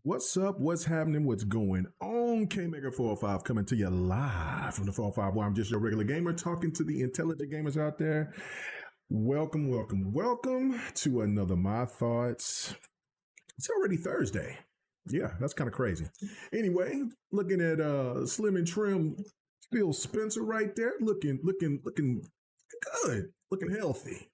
What's up? What's happening? What's going on? K-Maker 405 coming to you live from the 405 where I'm just your regular gamer talking to the intelligent gamers out there. Welcome, welcome, welcome to another My Thoughts. It's already Thursday. Yeah, that's kind of crazy. Anyway, looking at slim and trim Phil Spencer right there, looking good, looking healthy.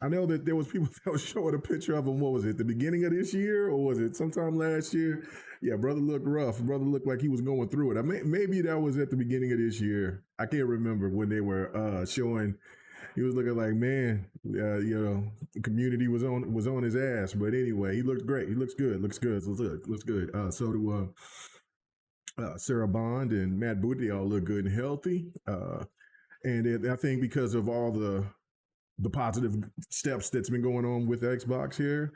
I know that there was people that was showing a picture of him. What was it, the beginning of this year, or was it sometime last year? Yeah, brother looked rough. Brother looked like he was going through it. Maybe that was at the beginning of this year. I can't remember when they were showing. He was looking like, man, the community was on his ass. But anyway, he looked great. He looks good. Looks good. Looks good. So do Sarah Bond and Matt Booty. They all look good and healthy. And I think because of all the positive steps that's been going on with Xbox here,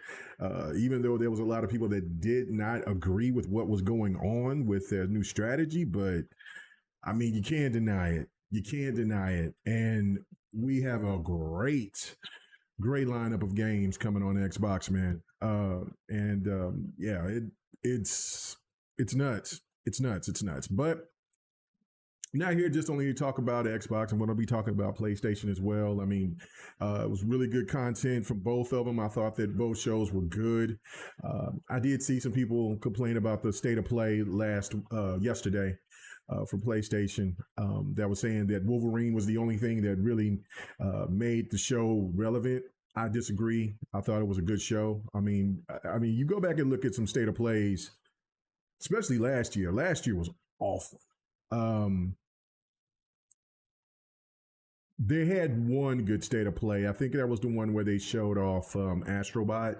even though there was a lot of people that did not agree with what was going on with their new strategy, but I mean, you can't deny it. You can't deny it. And we have a great lineup of games coming on Xbox, man. It's nuts. It's nuts. But not here just only to talk about Xbox. I'm going to be talking about PlayStation as well. I mean, it was really good content from both of them. I thought that both shows were good. I did see some people complain about the state of play yesterday for PlayStation that was saying that Wolverine was the only thing that really made the show relevant. I disagree. I thought it was a good show. I mean, you go back and look at some state of plays, especially last year. Last year was awful. They had one good state of play. I think that was the one where they showed off Astrobot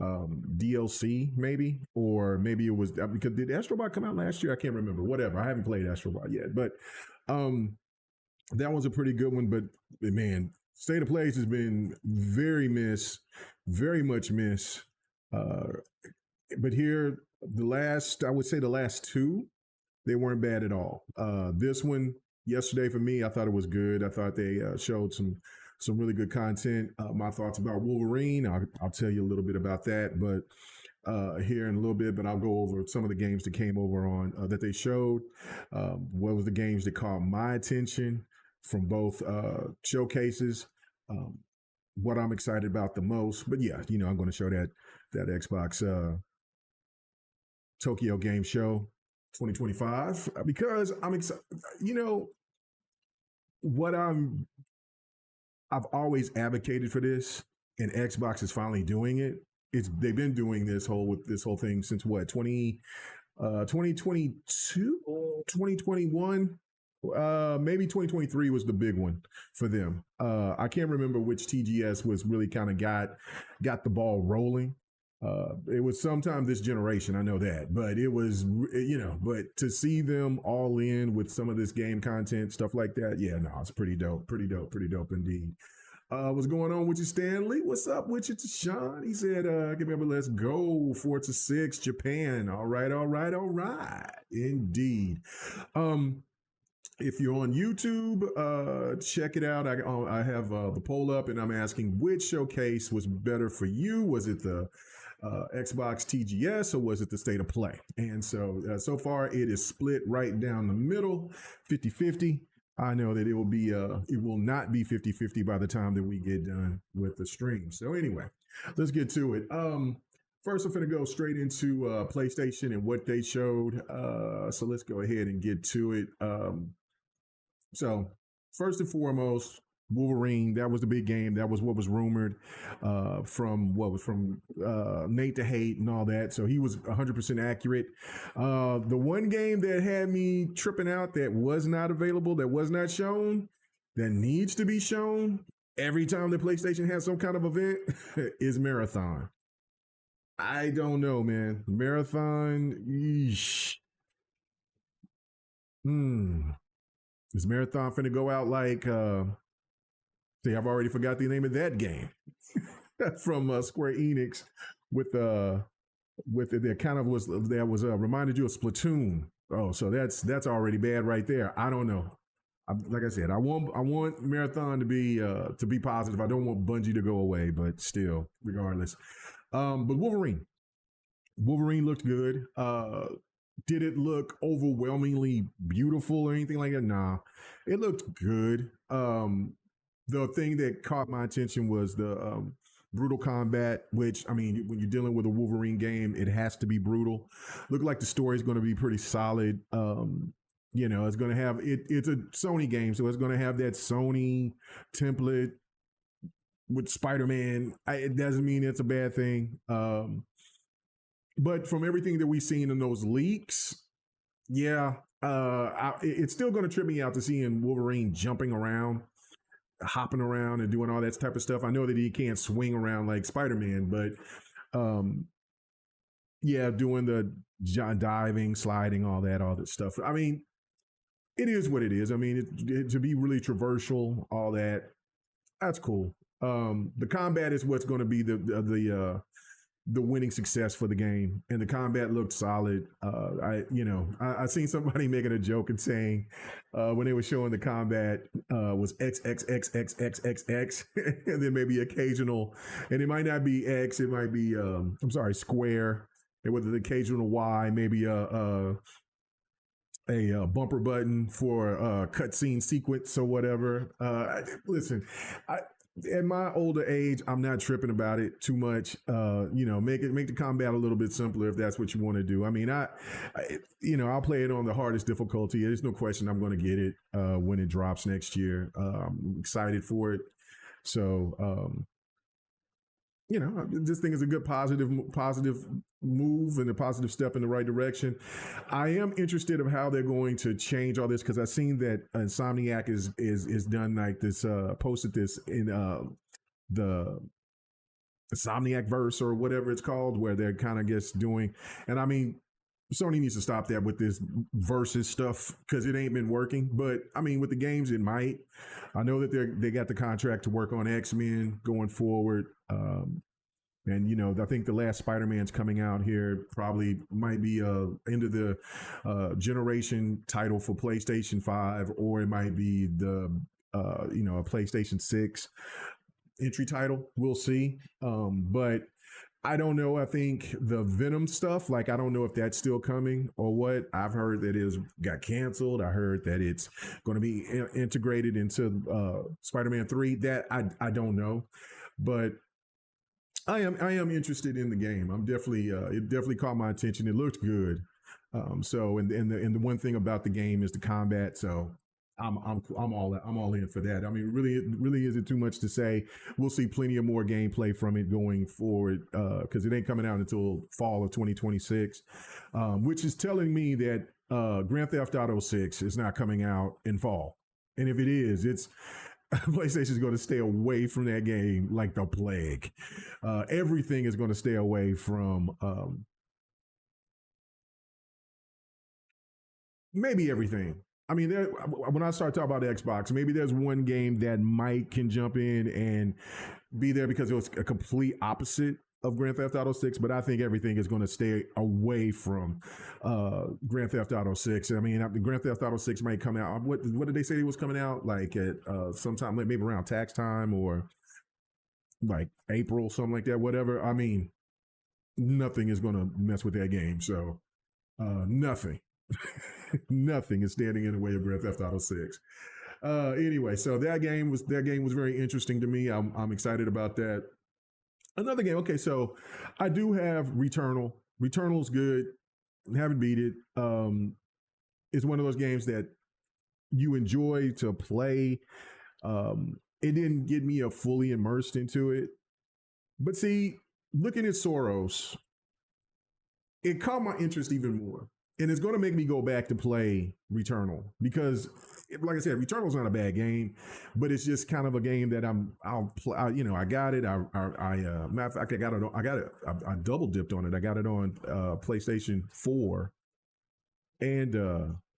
DLC, maybe, or maybe it was because did Astrobot come out last year? I can't remember. Whatever. I haven't played Astrobot yet, but that was a pretty good one. But man, state of plays has been very much miss. But here, I would say the last two, they weren't bad at all. This one yesterday for me, I thought it was good. I thought they showed some really good content. My thoughts about Wolverine, I'll tell you a little bit about that, but here in a little bit. But I'll go over some of the games that came over on that they showed. What was the games that caught my attention from both showcases? What I'm excited about the most. But yeah, I'm going to show that Xbox Tokyo Game Show 2025 because I'm excited. I've always advocated for this, and Xbox is finally doing it. They've been doing this whole thing since what, 2022, 2021, maybe 2023 was the big one for them. I can't remember which TGS was really kind of got the ball rolling. It was sometime this generation, I know that, but it was, but to see them all in with some of this game content, stuff like that, yeah, no, it's pretty dope indeed. What's going on with you, Stanley? What's up with you, Sean? He said, give me a let's go, Forza 6, Japan. All right, indeed. If you're on YouTube, check it out. I have the poll up, and I'm asking which showcase was better for you. Was it the XboxTGS or was it the state of play? And so far it is split right down the middle, 50-50. I know that it will not be 50-50 by the time that we get done with the stream. So anyway, let's get to it. First, I'm going to go straight into PlayStation and what they showed. So let's go ahead and get to it. So first and foremost, Wolverine, that was the big game. That was what was rumored from Nate to Hate and all that. So he was 100% accurate. The one game that had me tripping out that was not available, that was not shown, that needs to be shown every time the PlayStation has some kind of event is Marathon. I don't know, man. Marathon, yeesh. Is Marathon finna go out like... See, I've already forgot the name of that game from Square Enix with it kind of was reminded you of Splatoon. Oh, so that's already bad right there. I don't know. Like I said, I want Marathon to be positive. I don't want Bungie to go away, but still, regardless. But Wolverine. Wolverine looked good. Did it look overwhelmingly beautiful or anything like that? Nah, it looked good. The thing that caught my attention was the brutal combat, which, I mean, when you're dealing with a Wolverine game, it has to be brutal. Look like the story's going to be pretty solid. It's going to have it's a Sony game, so it's going to have that Sony template with Spider-Man. It doesn't mean it's a bad thing. But from everything that we've seen in those leaks, yeah, it's still going to trip me out to seeing Wolverine jumping around, hopping around, and doing all that type of stuff. I know that he can't swing around like Spider-Man, but yeah, doing the diving, sliding, all that stuff. I mean, it is what it is. I mean, to be really traversal, all that, that's cool. The combat is what's going to be the winning success for the game, and the combat looked solid. I seen somebody making a joke and saying when they were showing the combat was X X X X X X X, and then maybe occasional, and it might not be X, it might be square, and with the occasional Y, maybe a bumper button for a cutscene sequence or whatever. Listen, at my older age, I'm not tripping about it too much. Make the combat a little bit simpler if that's what you want to do. I mean, I'll play it on the hardest difficulty. There's no question I'm going to get it when it drops next year. I'm excited for it. So, I just think it's a good positive move and a positive step in the right direction. I am interested of how they're going to change all this, because I've seen that Insomniac is done like this, posted this in the Insomniac verse or whatever it's called, where they're kind of just doing, and I mean, Sony needs to stop that with this versus stuff, because it ain't been working. But I mean, with the games, it might. I know that they got the contract to work on X-Men going forward. And I think the last Spider-Man's coming out here probably might be end of the generation title for PlayStation 5, or it might be the a PlayStation 6 entry title. We'll see. But I don't know. I think the Venom stuff, like, I don't know if that's still coming or what. I've heard that it got canceled. I heard that it's going to be integrated into Spider-Man 3. That I don't know, but I am interested in the game. I'm definitely it definitely caught my attention. It looked good. And the one thing about the game is the combat. So I'm all in for that. I mean, really isn't too much to say. We'll see plenty of more gameplay from it going forward, because it ain't coming out until fall of 2026, which is telling me that Grand Theft Auto 6 is not coming out in fall. And if it is, it's PlayStation is going to stay away from that game like the plague. Everything is going to stay away from maybe everything. I mean, when I start talking about Xbox, maybe there's one game that can jump in and be there because it was a complete opposite of Grand Theft Auto 6, but I think everything is going to stay away from Grand Theft Auto 6. I mean, the Grand Theft Auto 6 might come out. What did they say it was coming out? Like at sometime, maybe around tax time or like April, something like that, whatever. I mean, nothing is going to mess with that game. So nothing. Nothing is standing in the way of Grand Theft Auto 6. Anyway, so that game was very interesting to me. I'm excited about that. Another game. Okay, so I do have Returnal. Returnal's good. Haven't beat it. It's one of those games that you enjoy to play. It didn't get me fully immersed into it. But see, looking at Soros, it caught my interest even more. And it's going to make me go back to play Returnal, because, like I said, Returnal's not a bad game, but it's just kind of a game that I'll play. I got it. Matter of fact, I double dipped on it. I got it on PlayStation 4, and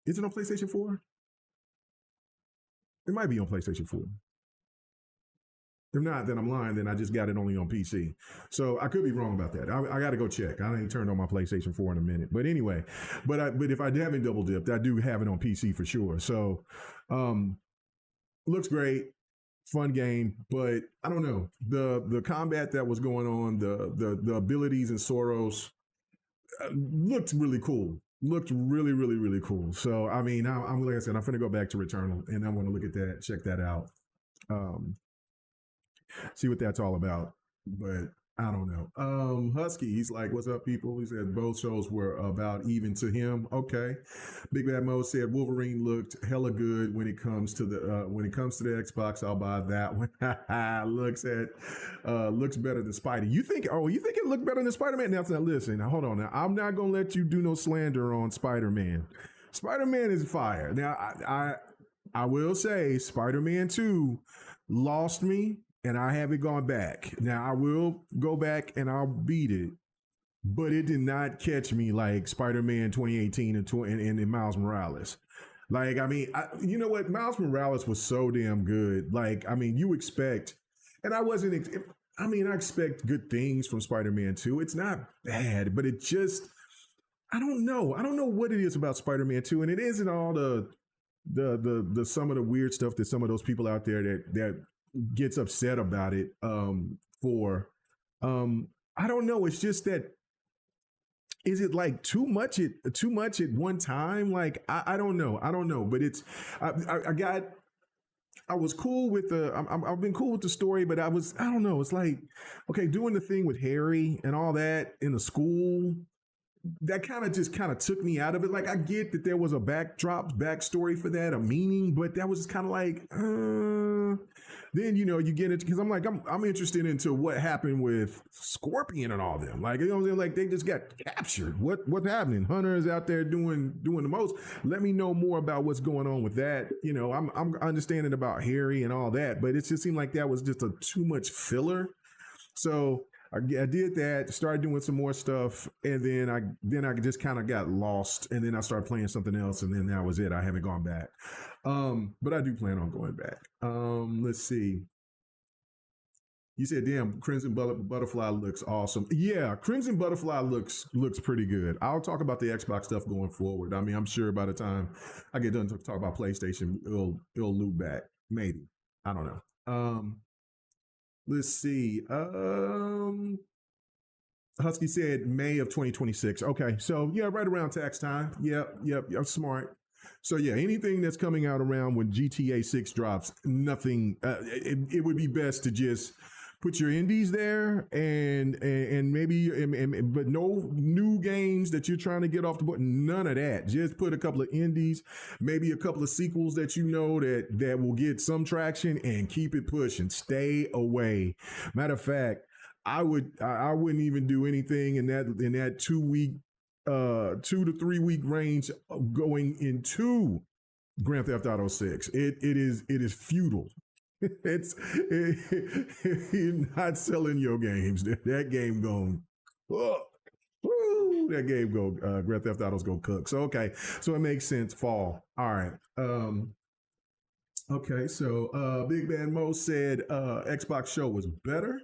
is it on PlayStation 4? It might be on PlayStation 4. If not, then I'm lying. Then I just got it only on PC. So I could be wrong about that. I got to go check. I ain't turned on my PlayStation 4 in a minute. But anyway, but if I haven't double dipped, I do have it on PC for sure. So looks great. Fun game. But I don't know. The combat that was going on, the abilities in Soros, looked really cool. Looked really, really, really cool. So I mean, I'm like I said, I'm gonna go back to Returnal, and I want to look at that, check that out, um, see what that's all about. But I don't know. Husky, he's like, "What's up, people?" He said both shows were about even to him. Okay. Big Bad Mo said Wolverine looked hella good when it comes to the Xbox. I'll buy that one. Looks better than Spidey. You think? Oh, you think it looked better than Spider Man? Now, listen. Now, hold on. Now, I'm not gonna let you do no slander on Spider Man. Spider Man is fire. Now, I will say Spider Man 2 lost me, and I haven't gone back. Now I will go back and I'll beat it, but it did not catch me like Spider-Man 2018 and Miles Morales. Like, I mean, you know what? Miles Morales was so damn good. Like, I mean, you expect, and I wasn't. I mean, I expect good things from Spider-Man 2. It's not bad, but it just, I don't know. I don't know what it is about Spider-Man 2, and it isn't all the some of the weird stuff that some of those people out there that gets upset about it for I don't know, it's just that, is it like too much at one time? Like I don't know, but it's I was cool with I've been cool with the story, but I don't know, it's like, okay, doing the thing with Harry and all that in the school, that kind of took me out of it. Like, I get that there was a backstory for that, a meaning, but that was just kind of like, then, you know, you get it, because I'm like, I'm interested into what happened with Scorpion and all them. Like, you know what I'm saying? Like, they just got captured. What's happening? Hunter is out there doing the most. Let me know more about what's going on with that. You know, I'm understanding about Harry and all that, but it just seemed like that was just a too much filler. So I did that, started doing some more stuff, and then I just kind of got lost, and then I started playing something else, and then that was it. I haven't gone back, but I do plan on going back. Let's see. You said, "Damn, Crimson Butterfly looks awesome." Yeah, Crimson Butterfly looks pretty good. I'll talk about the Xbox stuff going forward. I mean, I'm sure by the time I get done to talk about PlayStation, it'll loop back. Maybe, I don't know. Let's see. Husky said May of 2026. Okay, so yeah, right around tax time. Yep, smart. So yeah, anything that's coming out around when GTA 6 drops, nothing. It would be best to just put your indies there, and maybe, but no new games that you're trying to get off the board. None of that. Just put a couple of indies, maybe a couple of sequels that you know that will get some traction, and keep it pushing. Stay away. Matter of fact, I wouldn't even do anything in that 2 week, 2 to 3 week range going into Grand Theft Auto 6. It is futile. You're not selling your games. That game going, that game go, Grand Theft Auto's go cook. So okay, so it makes sense. Fall. All right. Okay, so Big Bad Mo said Xbox show was better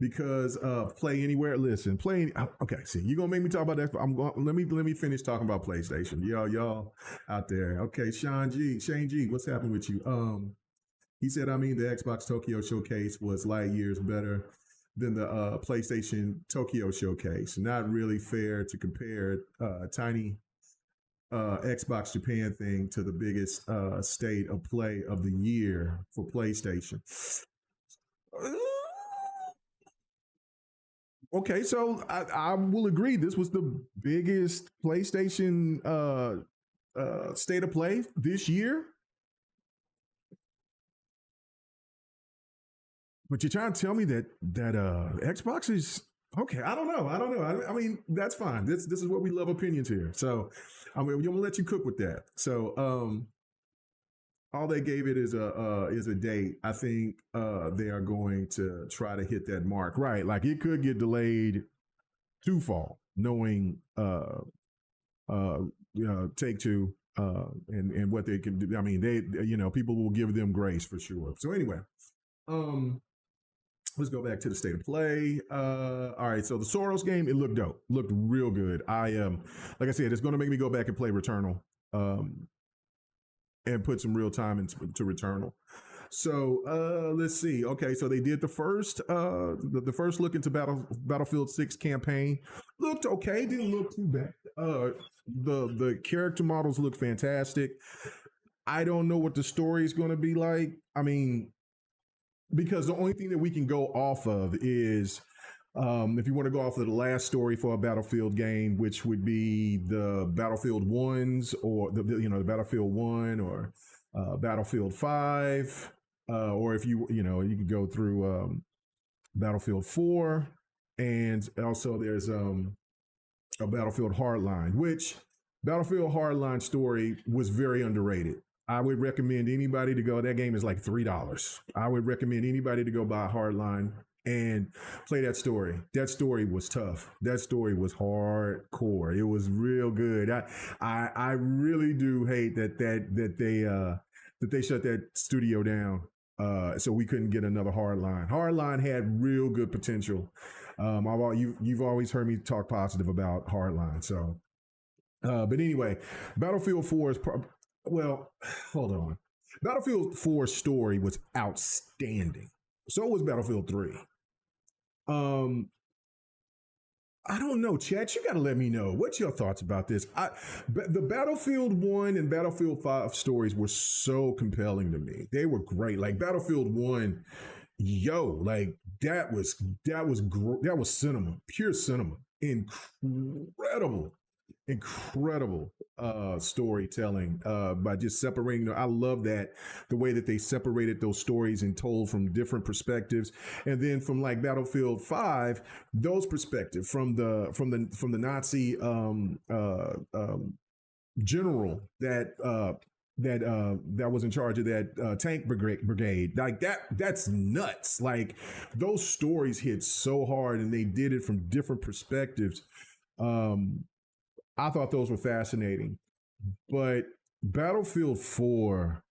because play anywhere. Listen, play. Okay, see, you're gonna make me talk about that. I'm going. Let me finish talking about PlayStation. Y'all out there. Okay, Shane G, what's happening with you? He said, I mean, the Xbox Tokyo Showcase was light years better than the PlayStation Tokyo Showcase. Not really fair to compare tiny Xbox Japan thing to the biggest state of play of the year for PlayStation. Okay, so I will agree. This was the biggest PlayStation state of play this year. But you're trying to tell me that Xbox is okay. I don't know. I mean, that's fine. This is what we love, opinions here. So I mean, I'm gonna let you cook with that. So all they gave it is a date. I think they are going to try to hit that mark. Right. Like, it could get delayed to fall, knowing Take Two and what they can do. I mean, people will give them grace for sure. So anyway, let's go back to the state of play. All right, so the Soros game, it looked dope. Looked real good. Like I said, it's going to make me go back and play Returnal, and put some real time into Returnal. So let's see. Okay, so they did the first look into Battlefield 6 campaign. looked okay. Didn't look too bad. The character models look fantastic. I don't know what the story is going to be like. I mean, because the only thing that we can go off of is if you want to go off of the last story for a Battlefield game, which would be the Battlefield ones or the Battlefield 1 or Battlefield 5, or if you you could go through Battlefield 4, and also there's a Battlefield Hardline, which Battlefield Hardline story was very underrated. I would recommend anybody to go. That game is like $3. I would recommend anybody to go buy Hardline and play that story. That story was tough. That story was hardcore. It was real good. I really do hate that they shut that studio down. So we couldn't get another Hardline. Hardline had real good potential. You've always heard me talk positive about Hardline. So, but anyway, Battlefield 4 is well. Hold on. Battlefield 4 story was outstanding. So was Battlefield 3. I don't know, Chad. You got to let me know. What's your thoughts about this? The Battlefield 1 and Battlefield 5 stories were so compelling to me. They were great. Like Battlefield 1, like that was cinema, pure cinema. Incredible storytelling by just separating. I love that the way that they separated those stories and told from different perspectives, and then from like Battlefield 5, those perspectives from the Nazi general that was in charge of that tank brigade. Like that's nuts. Like those stories hit so hard, and they did it from different perspectives. I thought those were fascinating. But Battlefield 4,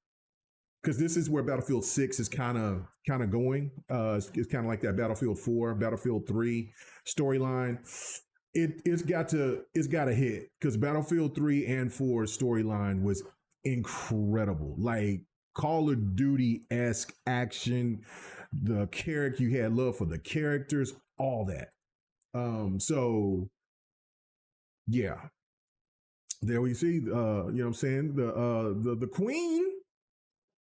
because this is where Battlefield 6 is kind of going. It's kind of like that Battlefield 4, Battlefield 3 storyline. It's got to hit, because Battlefield 3 and 4 storyline was incredible. Like Call of Duty-esque action, the character, you had love for the characters, all that. So yeah. There we see, you know what I'm saying? The Queen,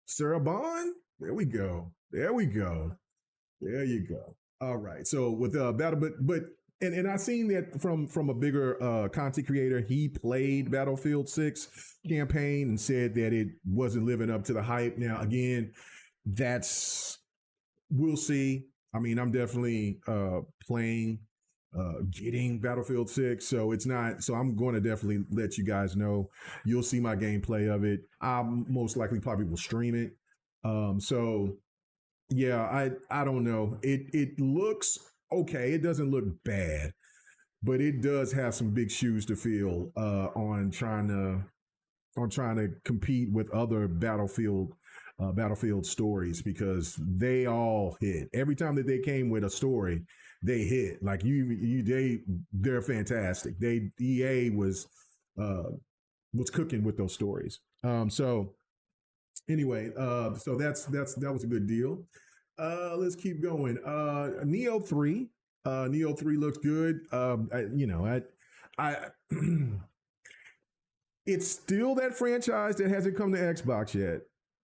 Sarah Bond. There we go. There you go. All right. So with Battle, and I seen that from a bigger content creator. He played Battlefield 6 campaign and said that it wasn't living up to the hype. Now, again, we'll see. I mean, I'm definitely playing. Getting Battlefield 6, so it's not. So I'm going to definitely let you guys know. You'll see my gameplay of it. I most likely probably will stream it. So yeah, I don't know. It looks okay. It doesn't look bad, but it does have some big shoes to fill on trying to compete with other Battlefield stories, because they all hit. Every time that they came with a story, they hit. Like they're fantastic. EA was cooking with those stories. So anyway, so that was a good deal. Let's keep going. Neo 3. Neo 3 looks good. I it's still that franchise that hasn't come to Xbox yet.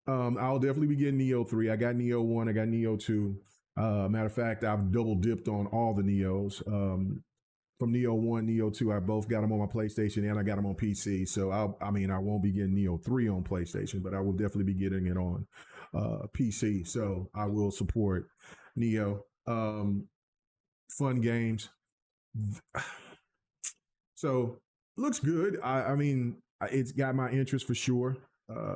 I'll definitely be getting Neo 3. I got Neo 1, I got Neo 2. Matter of fact, I've double dipped on all the Neos. From Neo 1, Neo 2, I both got them on my PlayStation and I got them on PC. So I won't be getting Neo 3 on PlayStation, but I will definitely be getting it on PC. So I will support Neo. Fun games. So looks good. I mean, it's got my interest for sure.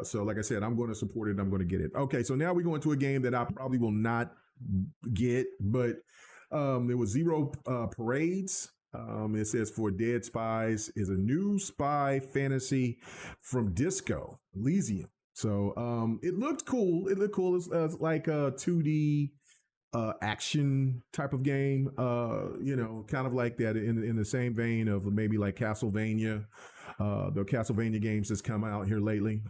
So like I said, I'm going to support it. I'm going to get it. Okay, so now we go into a game that I probably will not get, but there was Zero Parades. It says For Dead Spies is a new spy fantasy from Disco Elysium. So it looked cool. It's like a 2D action type of game. Kind of like that in the same vein of maybe like Castlevania. The Castlevania games that's come out here lately.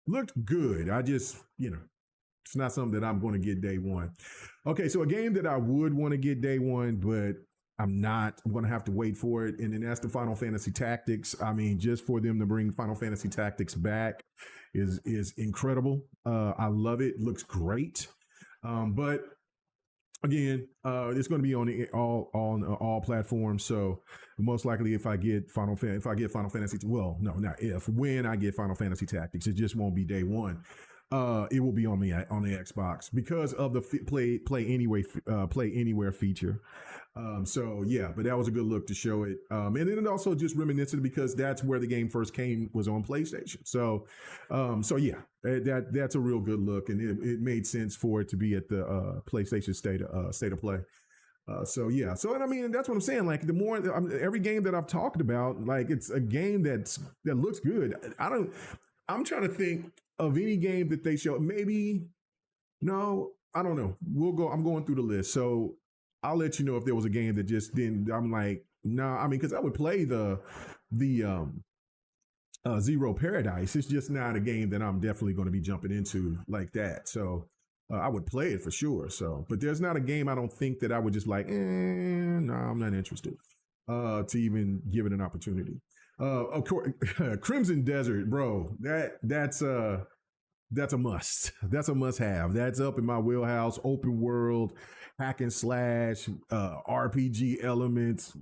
Looked good. I just, It's not something that I'm going to get day one. Okay, so a game that I would want to get day one, but I'm not. I'm going to have to wait for it. And then that's the Final Fantasy Tactics. I mean, just for them to bring Final Fantasy Tactics back is incredible. I love it. Looks great. But again, it's going to be on all platforms. So most likely, if I get Final Fantasy, well, no, not if, when I get Final Fantasy Tactics, it just won't be day one. It will be on the Xbox because of the play anywhere feature. So yeah, but that was a good look to show it. And then it also just reminiscent because that's where the game first came, was on PlayStation. So yeah, that's a real good look, and it made sense for it to be at the PlayStation State of Play. So yeah, so and I mean that's what I'm saying. Like the more every game that I've talked about, like it's a game that looks good. I'm trying to think of any game that they show. Maybe no, I don't know. I'm going through the list. So I'll let you know if there was a game that just didn't. I'm like, nah. I mean, because I would play the Zero Paradise. It's just not a game that I'm definitely going to be jumping into like that. So I would play it for sure. So, but there's not a game I don't think that I would just like. No, I'm not interested to even give it an opportunity. Of course, Crimson Desert, bro. That's a must. That's a must have. That's up in my wheelhouse. Open world, hack and slash, RPG elements,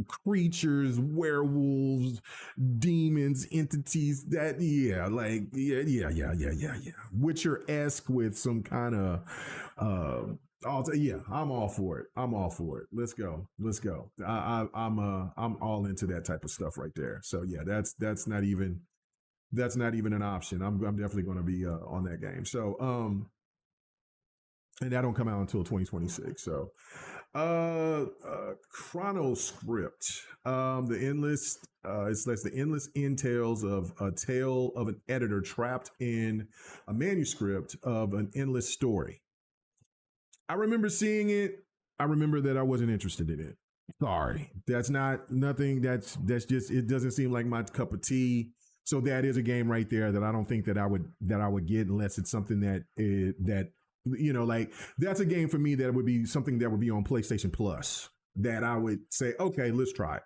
creatures, werewolves, demons, entities. That yeah. Witcher-esque with some kind of yeah, I'm all for it. Let's go. I'm all into that type of stuff right there. So yeah, that's not even an option. I'm definitely going to be on that game. So and that don't come out until 2026. So Chronoscript, the endless the endless entails of a tale of an editor trapped in a manuscript of an endless story. I remember seeing it. I remember that I wasn't interested in it. Sorry, that's nothing. That's just, it doesn't seem like my cup of tea. So that is a game right there that I don't think that I would get unless it's something that like that's a game for me that would be something that would be on PlayStation Plus that I would say, okay, let's try it.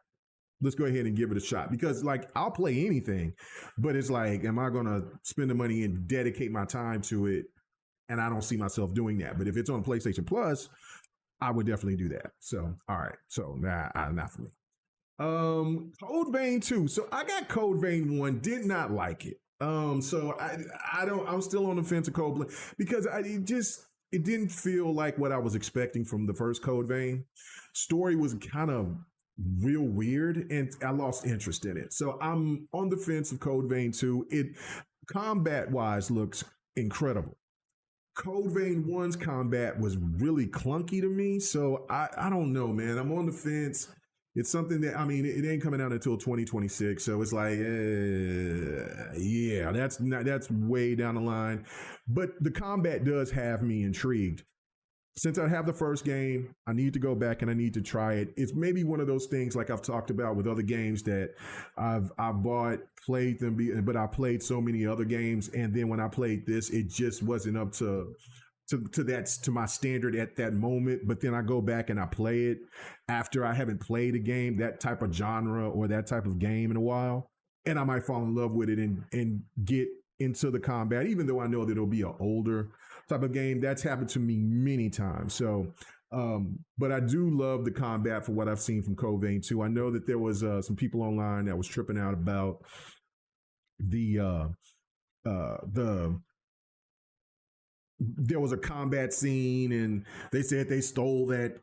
Let's go ahead and give it a shot, because like I'll play anything, but it's like, am I going to spend the money and dedicate my time to it? And I don't see myself doing that. But if it's on PlayStation Plus, I would definitely do that. So, all right. So, not for me. Code Vein 2. So I got Code Vein 1, did not like it. So I'm still on the fence of Code Vein because it didn't feel like what I was expecting from the first Code Vein. Story was kind of real weird and I lost interest in it. So I'm on the fence of Code Vein 2. It combat wise looks incredible. Code Vein 1's combat was really clunky to me. So I don't know, man. I'm on the fence. It's something that, I mean, it ain't coming out until 2026. So it's like, yeah, that's way down the line. But the combat does have me intrigued. Since I have the first game, I need to go back and I need to try it. It's maybe one of those things like I've talked about with other games that I've bought, played them, but I played so many other games. And then when I played this, it just wasn't up to my standard at that moment. But then I go back and I play it after I haven't played a game, that type of genre or that type of game in a while. And I might fall in love with it and get into the combat, even though I know that it'll be an older type of game. That's happened to me many times. So, but I do love the combat for what I've seen from Code Vein 2. I know that there was some people online that was tripping out about there was a combat scene and they said they stole that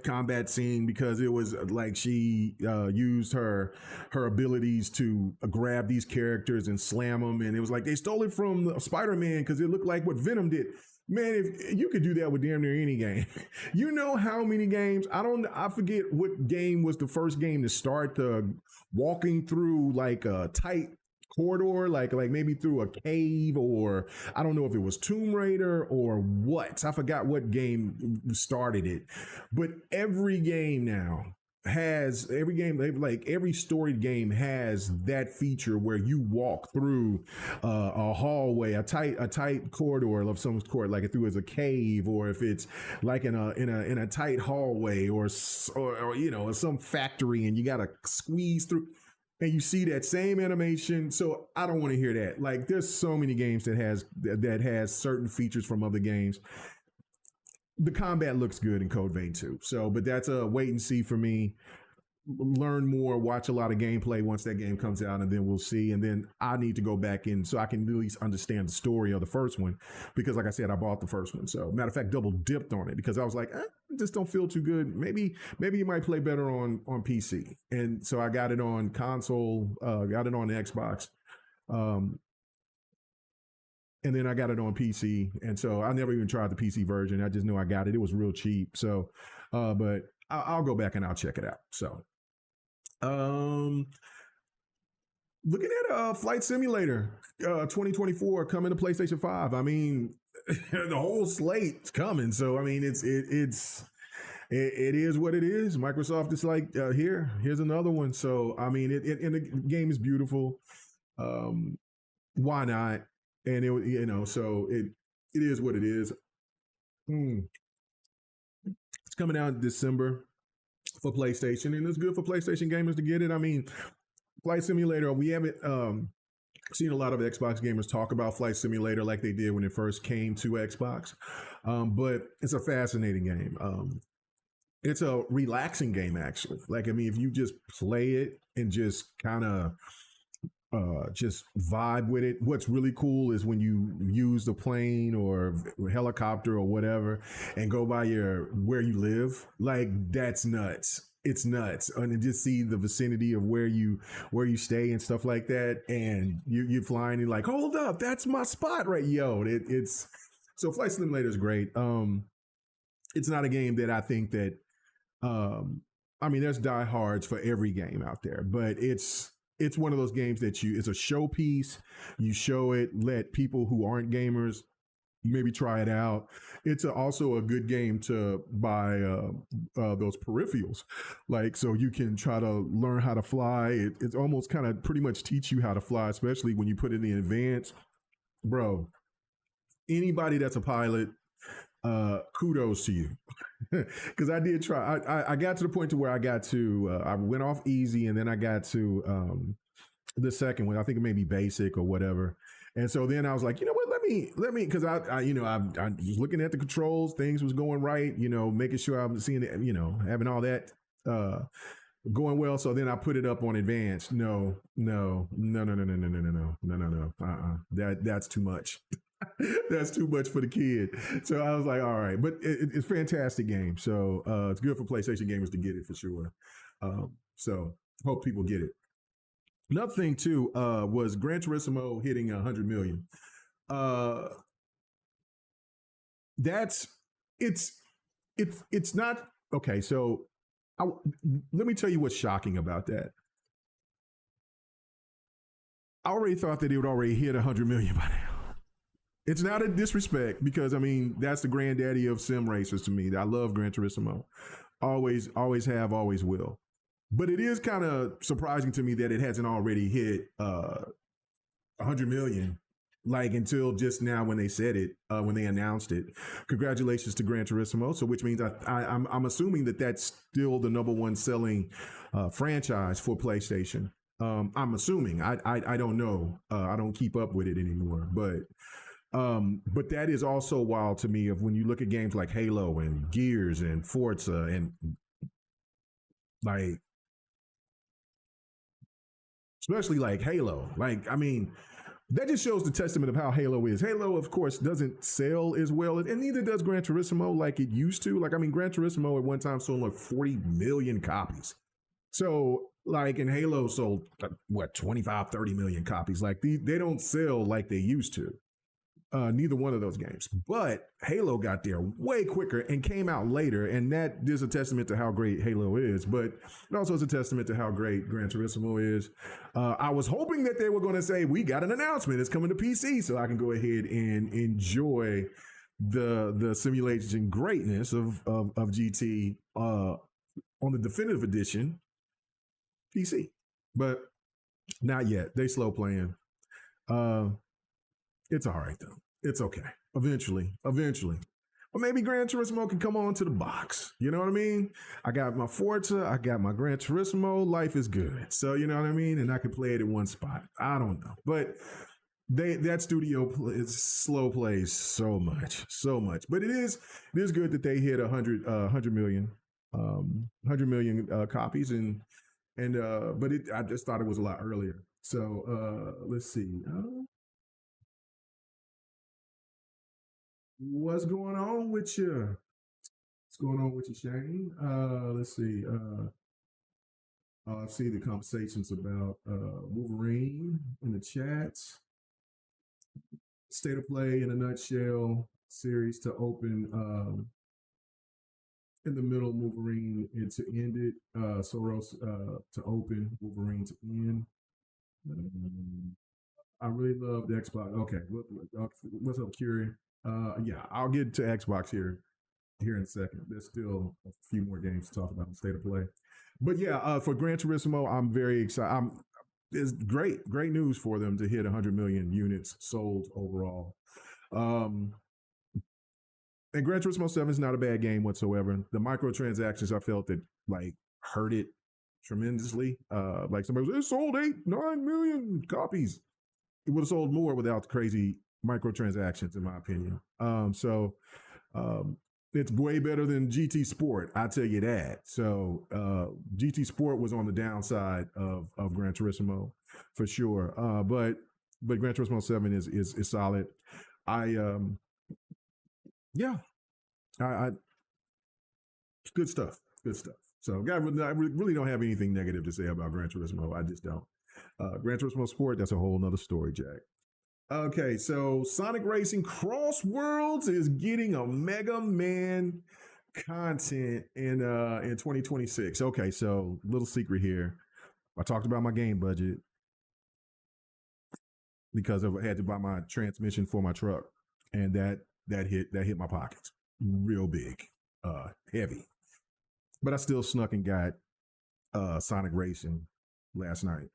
combat scene because it was like she used her abilities to grab these characters and slam them, and it was like they stole it from Spider-Man because it looked like what Venom did. Man, if you could do that with damn near any game. You know how many games? I forget what game was the first game to start the walking through like a tight corridor, like maybe through a cave, or I don't know if it was Tomb Raider or what. I forgot what game started it. But every game now, has every storied game has that feature where you walk through a hallway, a tight corridor of someone's court, like through as a cave, or if it's like in a tight hallway, or some factory, and you gotta squeeze through. And you see that same animation. So I don't want to hear that. Like, there's so many games that has certain features from other games. The combat looks good in Code Vein too. So, but that's a wait and see for me. Learn more, watch a lot of gameplay once that game comes out, and then we'll see. And then I need to go back in so I can at least understand the story of the first one, because like I said, I bought the first one. So matter of fact, double dipped on it because I was like, this don't feel too good. Maybe you might play better on PC. And so I got it on console, got it on the Xbox. And then I got it on PC. And so I never even tried the PC version. I just knew I got it. It was real cheap. So, but I'll go back and I'll check it out. So, looking at Flight Simulator 2024 coming to PlayStation 5. I mean, the whole slate's coming. So, I mean, it is what it is. Microsoft is like, here's another one. So, I mean, and the game is beautiful. Why not? And so it is what it is. It's coming out in December for PlayStation, and it's good for PlayStation gamers to get it. I mean, Flight Simulator, we haven't seen a lot of Xbox gamers talk about Flight Simulator like they did when it first came to Xbox, but it's a fascinating game. It's a relaxing game, actually. Like, I mean, if you just play it and just kind of just vibe with it. What's really cool is when you use the plane or helicopter or whatever and go by where you live. Like, that's nuts. It's nuts. And just see the vicinity of where you stay and stuff like that. And you're flying and like, hold up, that's my spot, right? Yo, so Flight Simulator is great. It's not a game that I think that, I mean, there's diehards for every game out there, but it's one of those games that it's a showpiece. You show it, let people who aren't gamers maybe try it out. It's also a good game to buy those peripherals, like, so you can try to learn how to fly. It's almost kind of pretty much teach you how to fly, especially when you put it in advance. Bro, anybody that's a pilot, kudos to you. Because I did try. I got to the point to where I went off easy, and then I got to the second one. I think it may be basic or whatever. And so then I was like, you know what? Let me, because I was looking at the controls, things was going right, making sure I'm seeing it, having all that going well. So then I put it up on advanced. No. That's too much. That's too much for the kid. So I was like, all right, but it's a fantastic game. So it's good for PlayStation gamers to get it for sure. So hope people get it. Another thing too was Gran Turismo hitting 100 million. It's not okay. So let me tell you what's shocking about that. I already thought that it would already hit 100 million by now. It's not a disrespect, because I mean, that's the granddaddy of sim racers to me. I love Gran Turismo. Always have, always will. But it is kind of surprising to me that it hasn't already hit 100 million, like, until just now when they said it, when they announced it. Congratulations to Gran Turismo. So which means I'm assuming that that's still the number one selling franchise for PlayStation. I'm assuming. I don't know. I don't keep up with it anymore, but that is also wild to me, of when you look at games like Halo and Gears and Forza, and like, especially like Halo. Like, I mean, that just shows the testament of how Halo is. Halo, of course, doesn't sell as well, and neither does Gran Turismo like it used to. Like, I mean, Gran Turismo at one time sold like 40 million copies. So, like, and Halo sold, 25, 30 million copies. Like, they don't sell like they used to. Neither one of those games. But Halo got there way quicker and came out later, and that is a testament to how great Halo is, but it also is a testament to how great Gran Turismo is. I was hoping that they were going to say, we got an announcement, it's coming to PC, so I can go ahead and enjoy the simulation greatness of GT on on the definitive edition PC, but not yet. They slow playing. It's all right though. It's okay. Eventually. Or maybe Gran Turismo can come on to the box. You know what I mean? I got my Forza, I got my Gran Turismo. Life is good. So you know what I mean? And I can play it in one spot. I don't know. But that studio is slow plays so much. But it is good that they hit 100 million. 100 million copies but I just thought it was a lot earlier. So let's see. What's going on with you? What's going on with you, Shane? Let's see. I see the conversations about Wolverine in the chats. State of Play in a nutshell series to open in the middle, Wolverine and to end it. Soros to open, Wolverine to end. I really love the Xbox. Okay, what's up, Curie? Yeah, I'll get to Xbox here in a second. There's still a few more games to talk about in State of Play. But yeah, for Gran Turismo, I'm very excited. It's great news for them to hit 100 million units sold overall. And Gran Turismo 7 is not a bad game whatsoever. The microtransactions, I felt that like hurt it tremendously. Like somebody was, it sold 9 million copies. It would have sold more without the crazy microtransactions, in my opinion. It's way better than GT Sport, I tell you that. So GT Sport was on the downside of Gran Turismo for sure. But Gran Turismo 7 is solid. I good stuff. So I really don't have anything negative to say about Gran Turismo. I just don't. Gran Turismo Sport, that's a whole nother story, Jack. Okay, so Sonic Racing Cross Worlds is getting a Mega Man content in 2026. Okay, so little secret here. I talked about my game budget because I had to buy my transmission for my truck, and that hit my pockets real big, heavy. But I still snuck and got Sonic Racing last night.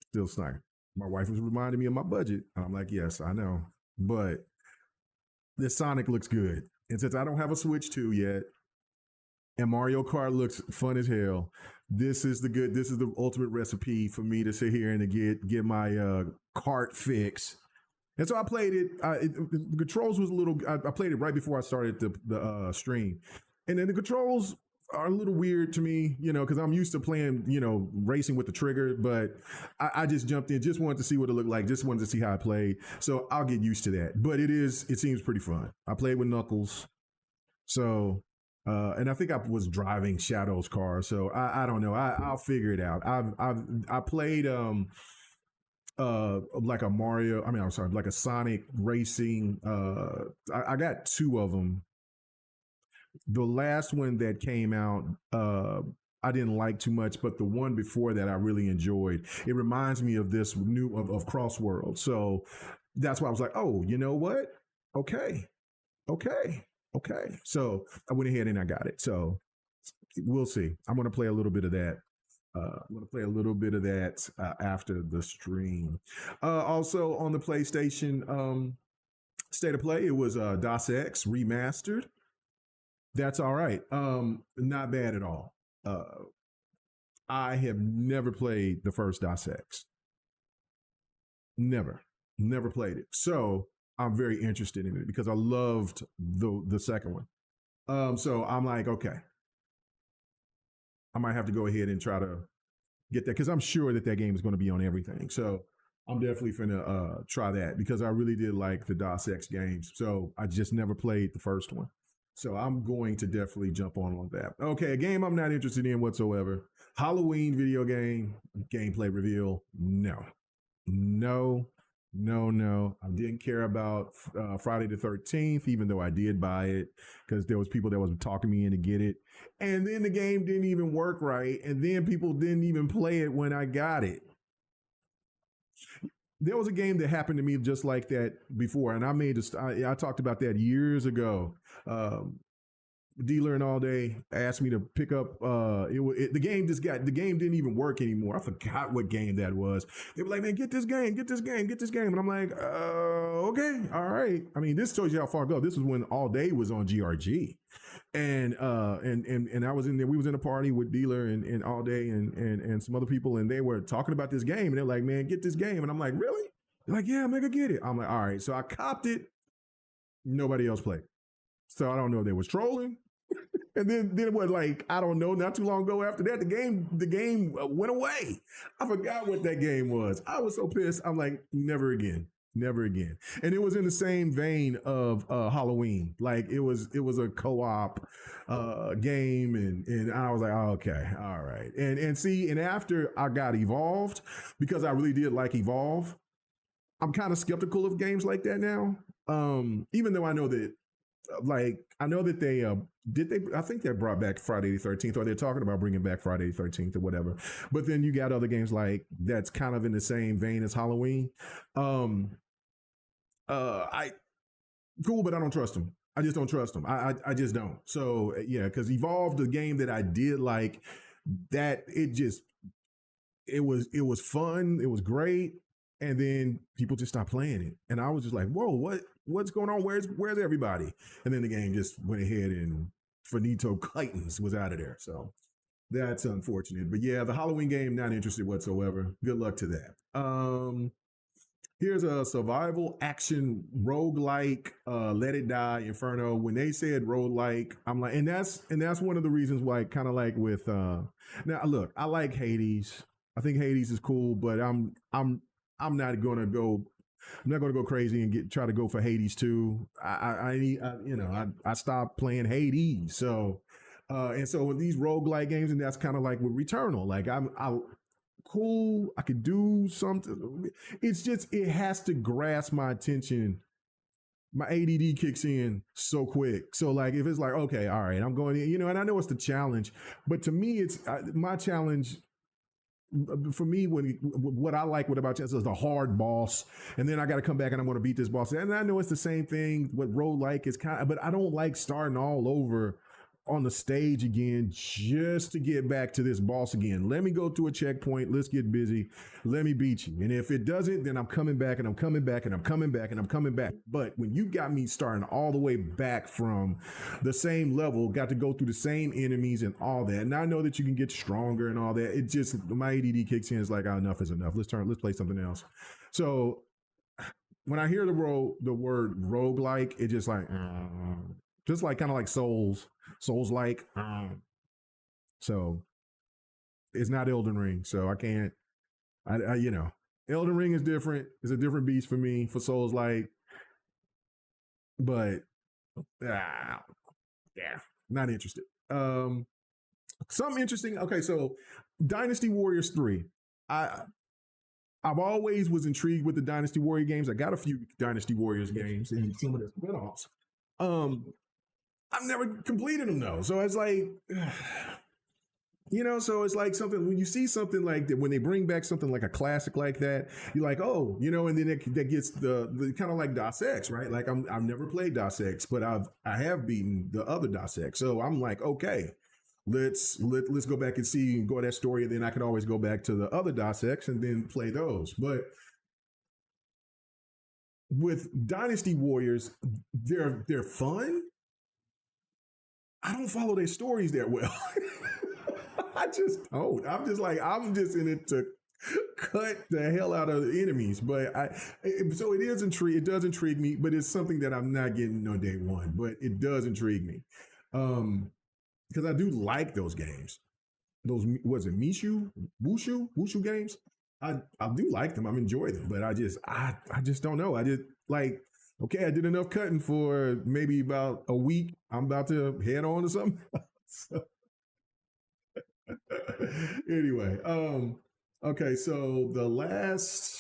Still snuck. My wife was reminding me of my budget. And I'm like, yes, I know. But this Sonic looks good. And since I don't have a Switch 2 yet, and Mario Kart looks fun as hell, this is the ultimate recipe for me to sit here and to get my kart fix. And so I played it. The controls was a little, I played it right before I started the stream. And then the controls are a little weird to me, because I'm used to playing, racing with the trigger, but I just jumped in, just wanted to see what it looked like, just wanted to see how I played. So I'll get used to that. But it seems pretty fun. I played with Knuckles. So, and I think I was driving Shadow's car. So I don't know. I'll figure it out. I played like a Sonic racing. I got 2 of them. The last one that came out, I didn't like too much, but the one before that I really enjoyed. It reminds me of this new of Crossworld. So that's why I was like, oh, you know what? Okay. So I went ahead and I got it. So we'll see. I'm going to play a little bit of that. After the stream. Also on the PlayStation State of Play, it was DOS X remastered. That's all right. Not bad at all. I have never played the first DOS X. Never played it. So I'm very interested in it because I loved the second one. So I'm like, okay, I might have to go ahead and try to get that because I'm sure that game is going to be on everything. So I'm definitely finna try that because I really did like the DOS X games. So I just never played the first one. So I'm going to definitely jump on that. Okay, a game I'm not interested in whatsoever. Halloween video game gameplay reveal. No. I didn't care about Friday the 13th, even though I did buy it because there was people that was talking me into get it. And then the game didn't even work right. And then people didn't even play it when I got it. There was a game that happened to me just like that before. And I talked about that years ago. dealer and all day asked me to pick up the game the game didn't even work anymore. I forgot what game that was. They were like, man, get this game, and I'm like, okay, all right. I mean, this shows you how far ago. This was when All Day was on GRG. And I was in there. We was in a party with Dealer and All Day and some other people, and they were talking about this game, and they're like, man, get this game. And I'm like, really? They're like, yeah, make get it. I'm like, all right. So I copped it. Nobody else played. So I don't know if they was trolling. And then it was like, I don't know, not too long ago after that, the game went away. I forgot what that game was. I was so pissed. I'm like, never again. Never again. And it was in the same vein of Halloween. Like it was a co-op game, and I was like, oh, okay, all right. And after I got Evolved, because I really did like Evolve, I'm kind of skeptical of games like that now. Even though I know that I think they brought back Friday the 13th, or they're talking about bringing back Friday the 13th or whatever. But then you got other games like that's kind of in the same vein as Halloween. I cool, but I don't trust them. I just don't trust them. I just don't. So yeah, because Evolve, the game that I did like, that it was fun. It was great. And then people just stopped playing it. And I was just like, whoa, what's going on? Where's everybody? And then the game just went ahead and Finito Titans was out of there. So that's unfortunate. But yeah, the Halloween game, not interested whatsoever. Good luck to that. Here's a survival action roguelike, Let It Die Inferno. When they said roguelike, I'm like, and that's one of the reasons why, kind of like with now look, I like Hades. I think Hades is cool, but I'm not gonna go crazy and try to go for Hades 2. I stopped playing Hades. So and so with these roguelike games, and that's kind of like with Returnal. Like I cool, I could do something. It's just it has to grasp my attention. My ADD kicks in so quick. So like if it's like, okay, all right, I'm going in, and I know it's the challenge, but to me it's my challenge. For me, what I like about chess is the hard boss, and then I got to come back and I'm going to beat this boss. And I know it's the same thing. What roguelike is kind of, but I don't like starting all over on the stage again just to get back to this boss again. Let me go to a checkpoint. Let's get busy. Let me beat you. And if it doesn't, then I'm coming back and I'm coming back and I'm coming back and I'm coming back. But when you got me starting all the way back from the same level, got to go through the same enemies and all that. And I know that you can get stronger and all that. It just, my ADD kicks in. It's like, oh, enough is enough. Let's play something else. So when I hear the word roguelike, it just like kind of like Souls-like. So it's not Elden Ring. So I can't, Elden Ring is different. It's a different beast for me, for Souls-like. But yeah, not interested. Something interesting. Okay, so Dynasty Warriors 3. I've always was intrigued with the Dynasty Warrior games. I got a few Dynasty Warriors games and some of the spin-offs. I've never completed them though. So it's like, so it's like something, when you see something like that, when they bring back something like a classic like that, you're like, oh, and then that gets the kind of like DOS X, right? Like I've never played DOS X, but I have beaten the other DOS X. So I'm like, okay, let's go back and go that story. And then I can always go back to the other DOS X and then play those. But with Dynasty Warriors, they're fun. I don't follow their stories that well. I just don't. I'm just in it to cut the hell out of the enemies. But it does intrigue me, but it's something that I'm not getting on day one. But it does intrigue me. Because I do like those games. Those, was it Wushu games? I do like them. I enjoy them, but I just don't know. I just like, okay, I did enough cutting for maybe about a week. I'm about to head on to something. So, anyway, okay, so the last,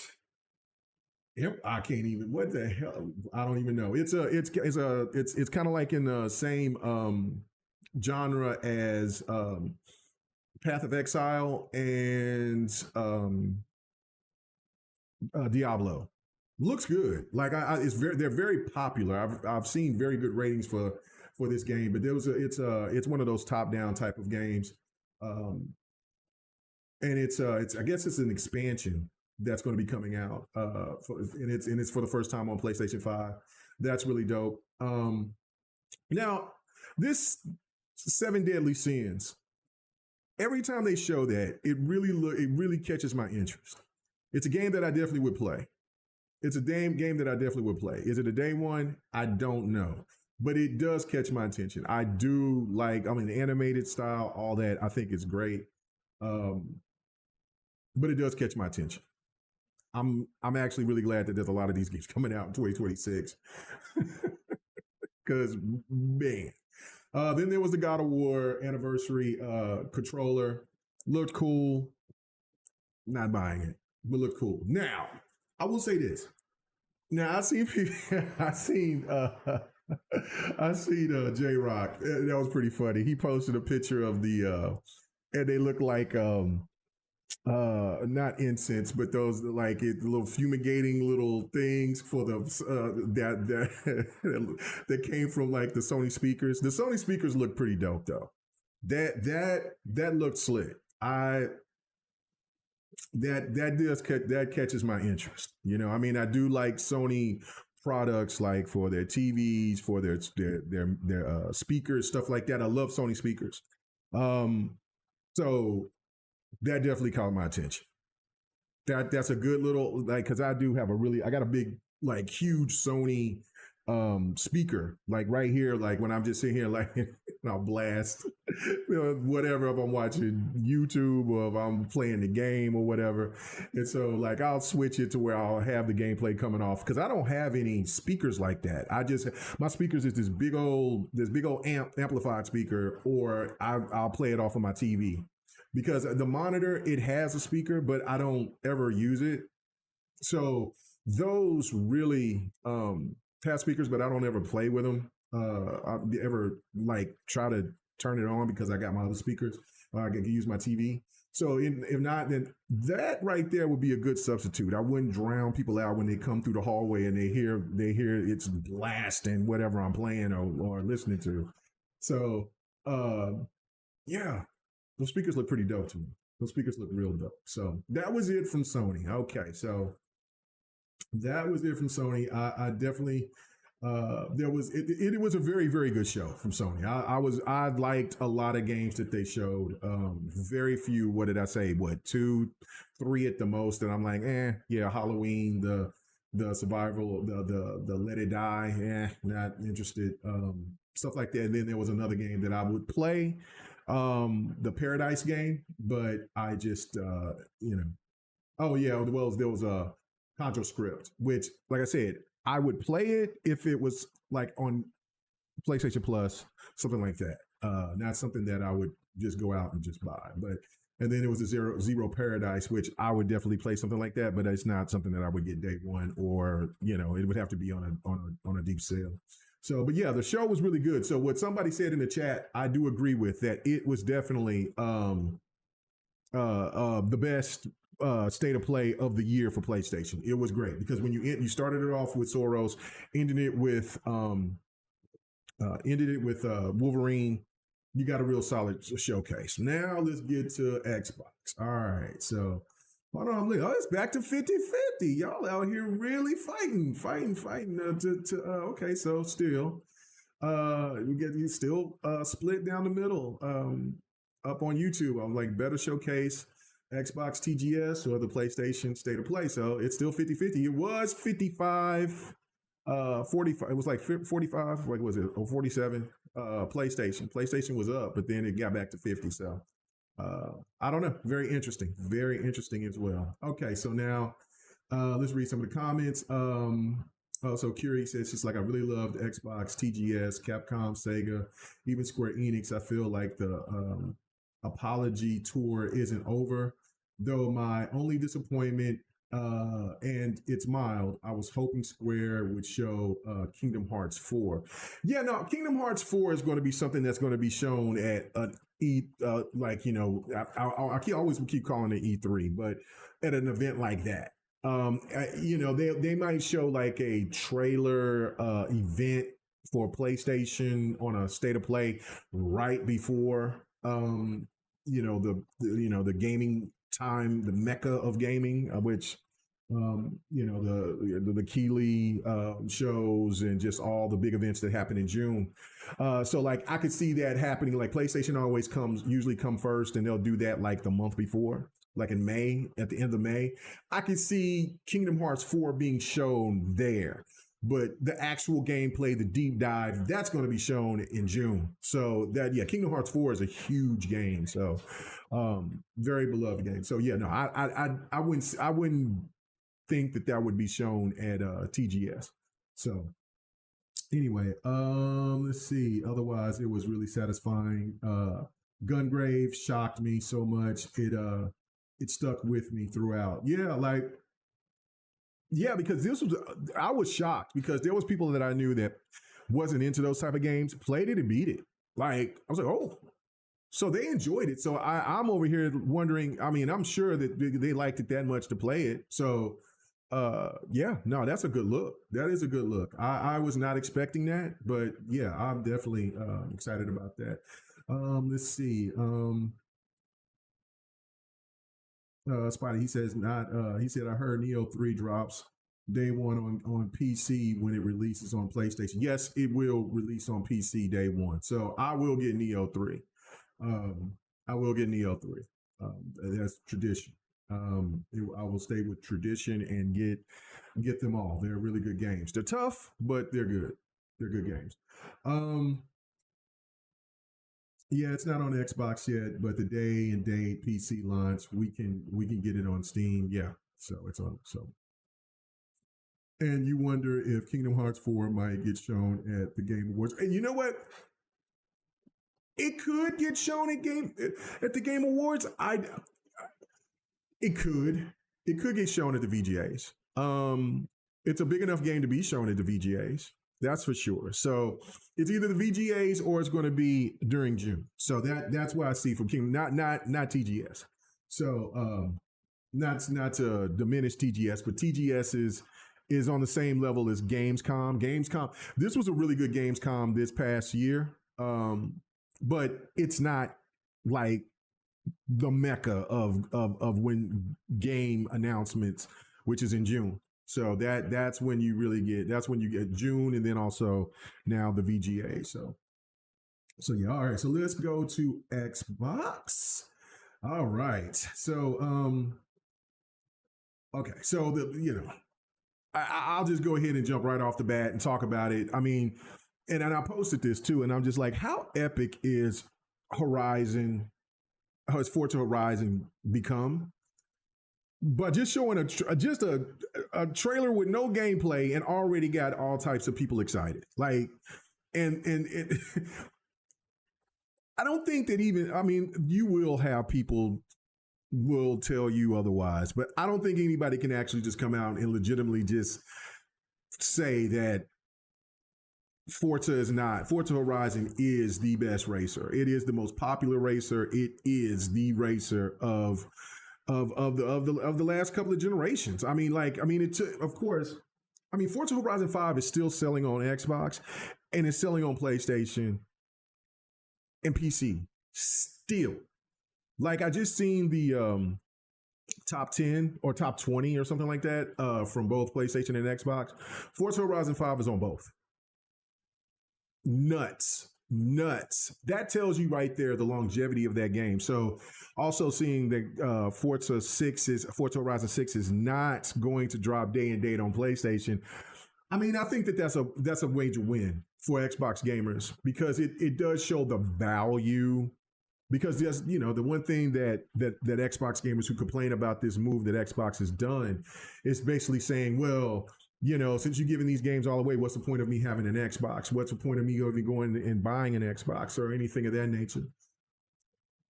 I can't even, what the hell? I don't even know. It's kind of like in the same genre as Path of Exile and Diablo. Looks good. Like they're very popular. I've seen very good ratings for for this game, but it's one of those top down type of games, um, and it's I guess it's an expansion that's going to be coming out, and it's for the first time on PlayStation 5. That's really dope. Now this Seven Deadly Sins, every time they show that, it really catches my interest. It's a game that I definitely would play. It's a game that I definitely would play. Is it a day one? I don't know. But it does catch my attention. I do like, I mean, the animated style, all that, I think is great. But it does catch my attention. I'm actually really glad that there's a lot of these games coming out in 2026. Because, man. Then there was the God of War anniversary controller. Looked cool. Not buying it, but looked cool. Now, I will say this. Now I seen J Rock. That was pretty funny. He posted a picture of the and they look like not incense, but those like little fumigating little things for the that came from like the Sony speakers. The Sony speakers look pretty dope though. That looked slick. That catches my interest. You know, I mean, I do like Sony products like for their TVs, for their speakers, stuff like that. I love Sony speakers. So that definitely caught my attention. That's a good little like because I got a big like huge Sony speaker like right here, like when I'm just sitting here like I'll blast whatever, if I'm watching YouTube or if I'm playing the game or whatever. And so like I'll switch it to where I'll have the gameplay coming off because I don't have any speakers like that. My speakers is this big old amplified speaker, or I'll play it off of my TV. Because the monitor, it has a speaker, but I don't ever use it. So those really have speakers, but I don't ever play with them. I ever like try to turn it on because I got my other speakers. I can use my TV. So if not, then that right there would be a good substitute. I wouldn't drown people out when they come through the hallway and they hear it's blasting whatever I'm playing or listening to. So yeah. Those speakers look pretty dope to me. Those speakers look real dope. So that was it from Sony. Okay, so that was it from Sony. I definitely it was a very, very good show from Sony. I liked a lot of games that they showed. Very few, what did I say? 2, 3 at the most. And I'm like, yeah, Halloween, the survival, the Let It Die, not interested. Stuff like that. And then there was another game that I would play. The Paradise game, but I just oh yeah, well there was a Contra Script, which like I said, I would play it if it was like on PlayStation Plus, something like that. Not something that I would just go out and just buy. But and then there was a Zero Paradise, which I would definitely play something like that, but it's not something that I would get day one, or it would have to be on a deep sale. So, but yeah, the show was really good. So what somebody said in the chat, I do agree with that. It was definitely the best state of play of the year for PlayStation. It was great because when you started it off with Soros, ended it with Wolverine, you got a real solid showcase. Now let's get to Xbox. All right, so hold on, look. Oh, it's back to 50-50. Y'all out here really fighting. Okay, so still, you still split down the middle. Up on YouTube, I'm like better showcase XboxTGS or the PlayStation State of Play. So it's still 50-50. It was 55, 45. It was like 45. Like was it? Or 47. PlayStation. PlayStation was up, but then it got back to 50. So. I don't know. Very interesting as well. Okay, so now let's read some of the comments. So Curie says, just like I really loved Xbox, TGS, Capcom, Sega, even Square Enix. I feel like the apology tour isn't over, though my only disappointment, and it's mild, I was hoping Square would show Kingdom Hearts 4. Yeah, no, Kingdom Hearts 4 is going to be something that's going to be shown at an I always keep calling it E3, but at an event like that. They might show like a trailer event for PlayStation on a state of play right before the gaming time, the mecca of gaming, which the Keeley shows and just all the big events that happen in June. So like I could see that happening. Like PlayStation always usually come first, and they'll do that like the month before, like in May, at the end of May. I could see Kingdom Hearts 4 being shown there. But the actual gameplay, the deep dive, that's going to be shown in June. So that, yeah, Kingdom Hearts 4 is a huge game. So very beloved game. So yeah, no, I wouldn't think that would be shown at TGS. So anyway, let's see. Otherwise, it was really satisfying. Gungrave shocked me so much. It stuck with me throughout. Yeah, because I was shocked because there was people that I knew that wasn't into those type of games, played it and beat it. Like, I was like, oh, so they enjoyed it. So I'm over here wondering, I mean, I'm sure that they liked it that much to play it. So yeah, no, that's a good look. That is a good look. I was not expecting that, but yeah, I'm definitely excited about that. Let's see. Spotty, he says he said, I heard Neo 3 drops day one on PC when it releases on PlayStation. Yes, it will release on PC day one. So I will get Neo 3. I will get Neo 3. That's tradition. I will stay with tradition and get them all. They're really good games. They're tough, but they're good. They're good games. Yeah, it's not on Xbox yet, but the day and date PC launch, we can get it on Steam. Yeah, so it's on. So, and you wonder if Kingdom Hearts 4 might get shown at the Game Awards. And you know what? It could get shown at the Game Awards. It could get shown at the VGAs. It's a big enough game to be shown at the VGAs. That's for sure. So it's either the VGAs or it's going to be during June. So that's what I see from Kingdom, not TGS. So not to diminish TGS, but TGS is on the same level as Gamescom. This was a really good Gamescom this past year, but it's not like the mecca of when game announcements, which is in June. So that's when you get June, and then also now the VGA. So yeah, all right. So let's go to Xbox. All right. So okay. So I'll just go ahead and jump right off the bat and talk about it. I mean, and I posted this too, and I'm just like, how epic is Horizon? How has Forza Horizon become? But just showing a trailer with no gameplay and already got all types of people excited. Like, and it, I don't think that you will have people will tell you otherwise, but I don't think anybody can actually just come out and legitimately just say that Forza Horizon is the best racer. It is the most popular racer. It is the racer of the last couple of generations. Of course, Forza Horizon 5 is still selling on Xbox and it's selling on PlayStation and PC still. Like, I just seen the top 10 or top 20 or something like that from both PlayStation and Xbox. Forza Horizon 5 is on both. Nuts. That tells you right there the longevity of that game. So also seeing that Forza Horizon 6 is not going to drop day and date on PlayStation. I mean, I think that's a major win for Xbox gamers because it does show the value. Because there's, the one thing that Xbox gamers who complain about this move that Xbox has done is basically saying, well, since you're giving these games all away, what's the point of me having an Xbox? What's the point of me going and buying an Xbox or anything of that nature?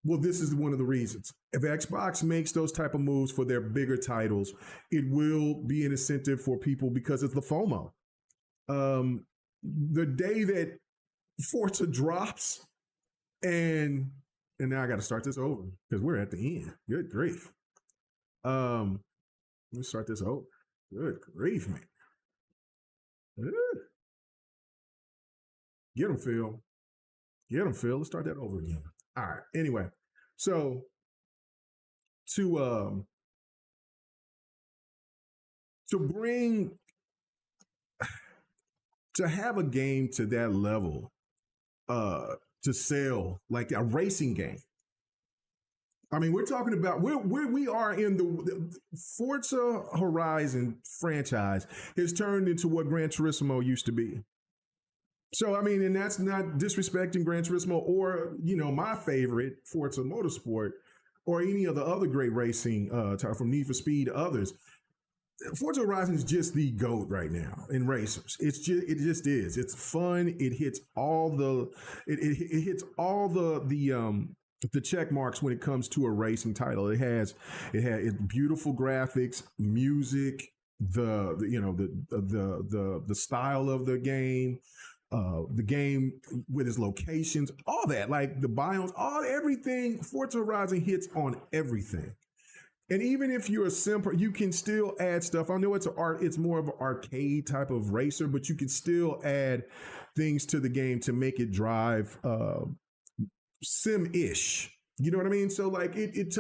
Well, this is one of the reasons. If Xbox makes those type of moves for their bigger titles, it will be an incentive for people because it's the FOMO. The day that Forza drops and now I got to start this over because we're at the end. Good grief. Let me start this over. Good grief, man. Get them, Phil. Get them, Phil. Let's start that over again. All right. Anyway, so to bring to have a game to that level, to sell like a racing game. I mean, we're talking about we are in the Forza Horizon franchise has turned into what Gran Turismo used to be. So I mean, and that's not disrespecting Gran Turismo or my favorite Forza Motorsport or any of the other great racing from Need for Speed to others. Forza Horizon is just the GOAT right now in racers. It just is. It's fun. It hits all the the check marks when it comes to a racing title. It has beautiful graphics, music, the style of the game with its locations, all that, like the biomes, everything. Forza Horizon hits on everything. And even if you're a simple, you can still add stuff. I know it's more of an arcade type of racer, but you can still add things to the game to make it drive sim-ish. You know what I mean? So like it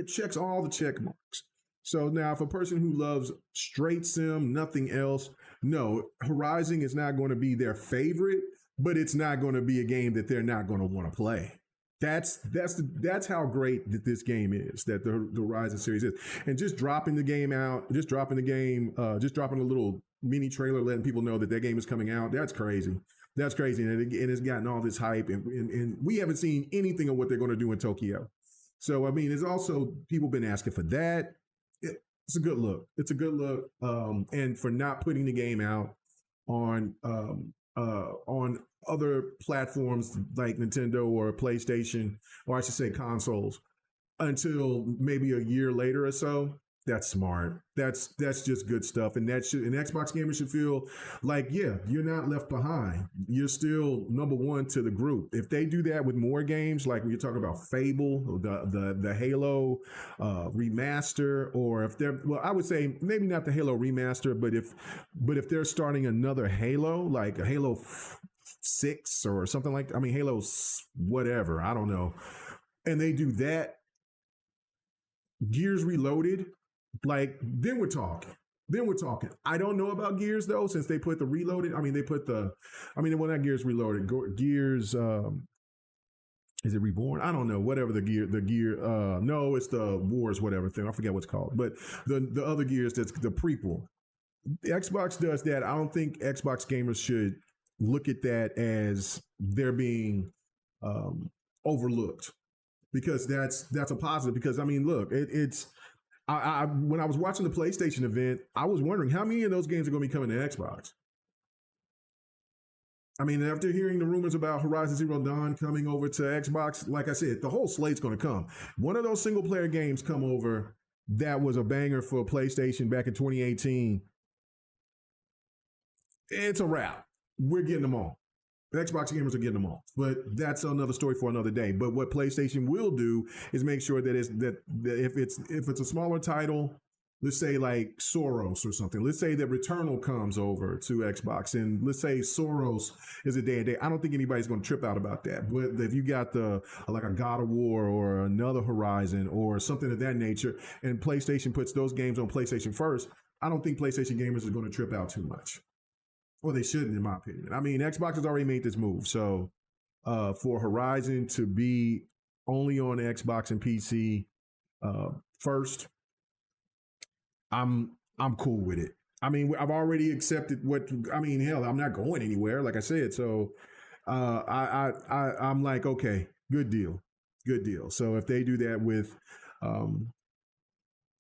checks all the check marks. So now if a person who loves straight sim, nothing else, no, Horizon is not going to be their favorite, but it's not going to be a game that they're not going to want to play. That's how great that this game is, that the Horizon series is. And just dropping the game, just dropping a little mini trailer, letting people know that game is coming out. That's crazy. That's crazy. And it's gotten all this hype, and we haven't seen anything of what they're going to do in Tokyo. So, I mean, it's also people been asking for that. It's a good look. It's a good look. And for not putting the game out on other platforms like Nintendo or PlayStation, or I should say consoles, until maybe a year later or so. That's smart. That's just good stuff. And Xbox gamers should feel like, yeah, you're not left behind. You're still number one to the group. If they do that with more games, like when you're talking about Fable, the Halo remaster, or if I would say maybe not the Halo remaster, but if they're starting another Halo, like a Halo 6 or something like that, I mean, Halo whatever, I don't know, and they do that, Gears Reloaded, like, then we're talking. I don't know about Gears though, since they put the Reloaded. I mean, well, not Gears Reloaded. Gears. Is it Reborn? I don't know. Whatever the gear. No, it's the Wars, whatever thing. I forget what's called. But the other Gears, that's the prequel. Xbox does that. I don't think Xbox gamers should look at that as they're being overlooked, because that's a positive. Because I mean, look, it's. When I was watching the PlayStation event, I was wondering how many of those games are going to be coming to Xbox. I mean, after hearing the rumors about Horizon Zero Dawn coming over to Xbox, like I said, the whole slate's going to come. One of those single player games come over that was a banger for PlayStation back in 2018. It's a wrap. We're getting them all. Xbox gamers are getting them all, but that's another story for another day. But what PlayStation will do is make sure that if it's a smaller title, let's say like Soros or something. Let's say that Returnal comes over to Xbox, and let's say Soros is a day and day. I don't think anybody's going to trip out about that. But if you got like a God of War or another Horizon or something of that nature, and PlayStation puts those games on PlayStation first, I don't think PlayStation gamers are going to trip out too much. Well, they shouldn't, in my opinion. I mean, Xbox has already made this move. So for Horizon to be only on Xbox and PC first, I'm cool with it. I mean, I've already accepted hell, I'm not going anywhere, like I said. So I'm like, okay, good deal. So if they do that with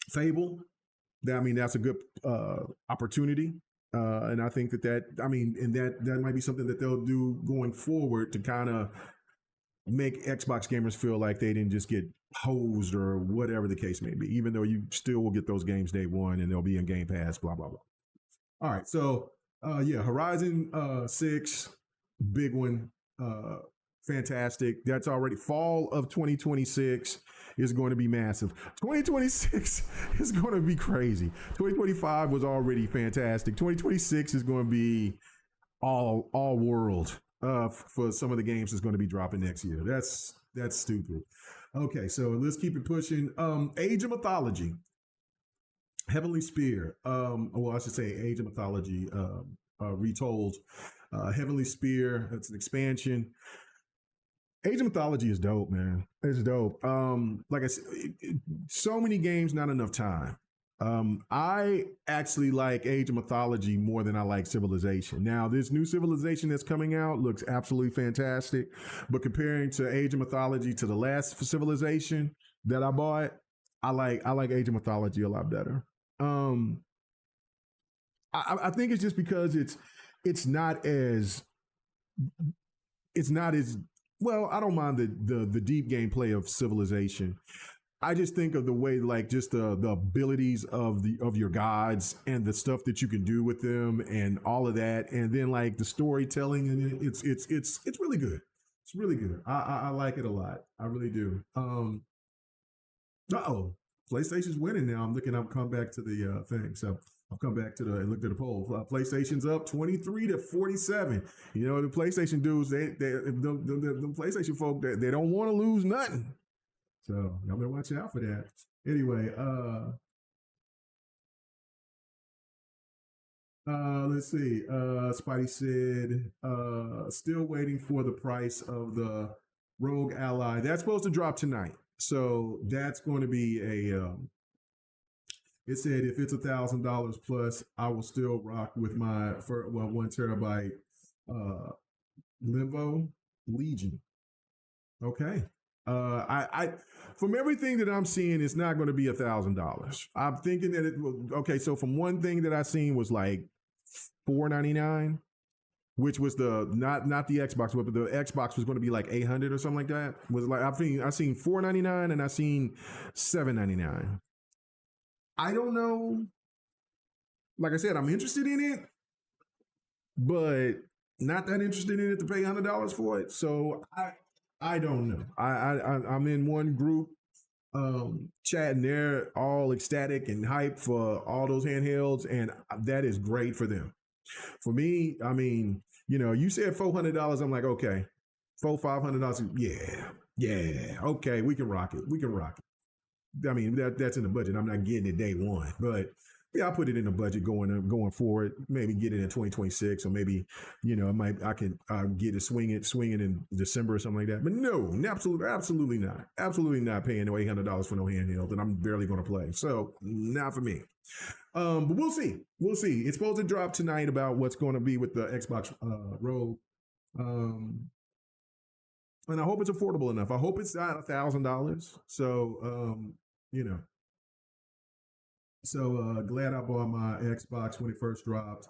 Fable, that's a good opportunity. And I think that might be something that they'll do going forward to kind of make Xbox gamers feel like they didn't just get hosed or whatever the case may be, even though you still will get those games day one and they'll be in Game Pass, blah, blah, blah. All right. So, Horizon 6, big one. Fantastic. That's already fall of 2026 is going to be massive. 2026 is going to be crazy. 2025 was already fantastic. 2026 is going to be all world for some of the games that's going to be dropping next year. That's stupid. Okay, so let's keep it pushing. Age of Mythology, Heavenly Spear. Well, I should say Age of Mythology retold. Heavenly Spear. It's an expansion. Age of Mythology is dope, man. It's dope. Like I said, so many games, not enough time. I actually like Age of Mythology more than I like Civilization. Now, this new Civilization that's coming out looks absolutely fantastic, but comparing to Age of Mythology to the last Civilization that I bought, I like Age of Mythology a lot better. I think it's just because it's not as well. I don't mind the deep gameplay of Civilization. I just think of the way, like, just the abilities of your gods and the stuff that you can do with them and all of that, and then like the storytelling, and it's really good. It's really good. I like it a lot. I really do. PlayStation's winning now. I'm come back to the thing. So I'll come back to and look at the poll. PlayStation's up 23-47. You know, the PlayStation dudes, the PlayStation folk, they don't want to lose nothing. So y'all better watch out for that. Anyway, let's see. Spidey said, still waiting for the price of the Rogue Ally. That's supposed to drop tonight. So that's going to be it said if it's $1,000 plus, I will still rock with my 1 terabyte Limbo Legion. Okay. I from everything that I'm seeing, it's not going to be $1,000. I'm thinking that it will. Okay, so from one thing that I seen was like $499, which was the not the Xbox, but the Xbox was going to be like 800 or something like that. Was like I seen $499 and I seen $799. I don't know. Like I said, I'm interested in it, but not that interested in it to pay $100 for it. So I don't know. I'm in one group chat and they're all ecstatic and hyped for all those handhelds, and that is great for them. For me, I mean, you know, you said $400. I'm like, okay, $500. Yeah, okay, we can rock it. I mean, that's in the budget. I'm not getting it day one, but yeah, I'll put it in the budget going forward. Maybe get it in 2026, or maybe, you know, I can get it swing it in December or something like that. But no, absolutely not paying no $800 for no handheld that I'm barely going to play. So not for me. But we'll see. It's supposed to drop tonight about what's going to be with the Xbox Rogue. And I hope it's affordable enough. I hope it's not $1,000. So, you know. So glad I bought my Xbox when it first dropped.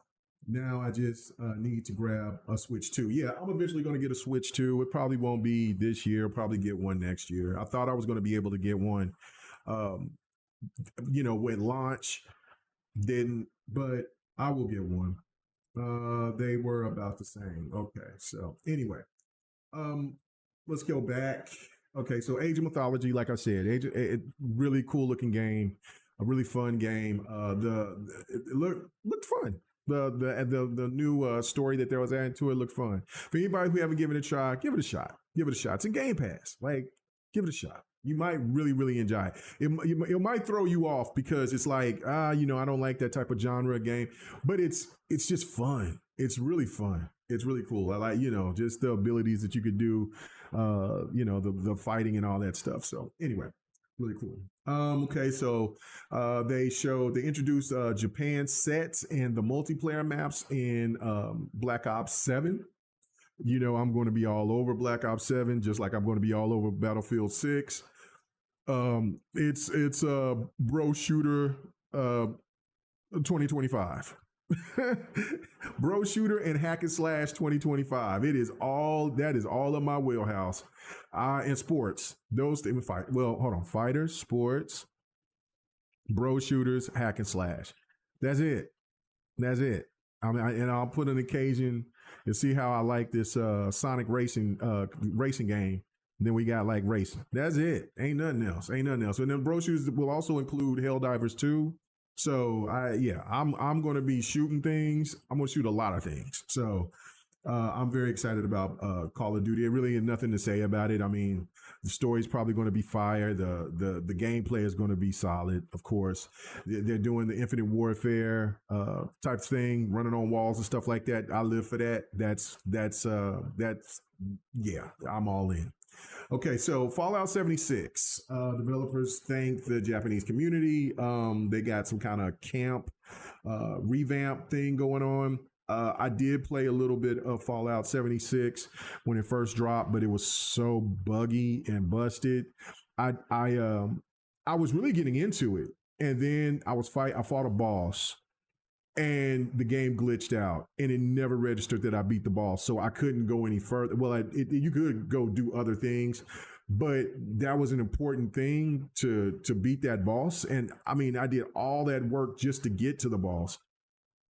Now I just need to grab a Switch 2. Yeah, I'm eventually going to get a Switch 2. It probably won't be this year. Probably get one next year. I thought I was going to be able to get one, you know, with launch. Didn't, but I will get one. They were about the same. Okay, so anyway, let's go back. Okay, so Age of Mythology, like I said, really cool looking game. A really fun game. It looked fun. The new story that there was added to it looked fun. For anybody who haven't given it a try, give it a shot. It's in Game Pass. Like, give it a shot. You might really enjoy it. It might throw you off because it's like, you know, I don't like that type of genre game, but it's just fun. It's really fun. It's really cool. I like, you know, just the abilities that you could do, you know, the fighting and all that stuff. So anyway. Really cool. Okay, so they introduced Japan sets and the multiplayer maps in Black Ops 7. You know, I'm going to be all over Black Ops 7, just like I'm going to be all over Battlefield 6. It's bro shooter 2025. Bro shooter and hack and slash 2025. That is all of my wheelhouse. And sports. Those things fight. Well, hold on. Fighters, sports, bro shooters, hack and slash. That's it. I mean, and I'll put an occasion to see how I like this Sonic racing game. Then we got like racing. That's it. Ain't nothing else. And then bro shooters will also include Helldivers 2. So I'm going to be shooting things. I'm going to shoot a lot of things. So I'm very excited about Call of Duty. It really is nothing to say about it. I mean, the story's probably going to be fire. The gameplay is going to be solid. Of course, they're doing the Infinite Warfare type thing, running on walls and stuff like that. I live for that. That's yeah. I'm all in. Okay, so Fallout 76. Developers thank the Japanese community. They got some kind of camp revamp thing going on. I did play a little bit of Fallout 76 when it first dropped, but it was so buggy and busted. I was really getting into it, and then I fought a boss, and the game glitched out, and it never registered that I beat the boss, so I couldn't go any further. Well, you could go do other things, but that was an important thing to beat that boss. And I mean, I did all that work just to get to the boss,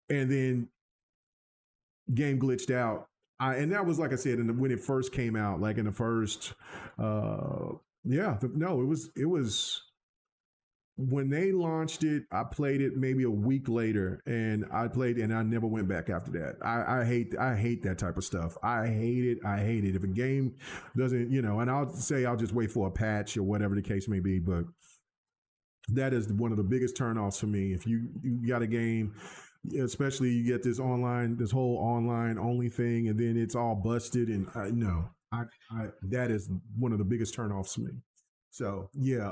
and then game glitched out. And that was, like I said, when it first came out, like in the first, it was when they launched it. I played it maybe a week later, and I never went back after that. I hate that type of stuff. I hate it. If a game doesn't, and I'll just wait for a patch or whatever the case may be, but that is one of the biggest turnoffs for me. If you got a game, especially you get this whole online only thing, and then it's all busted, and that is one of the biggest turnoffs for me. So yeah,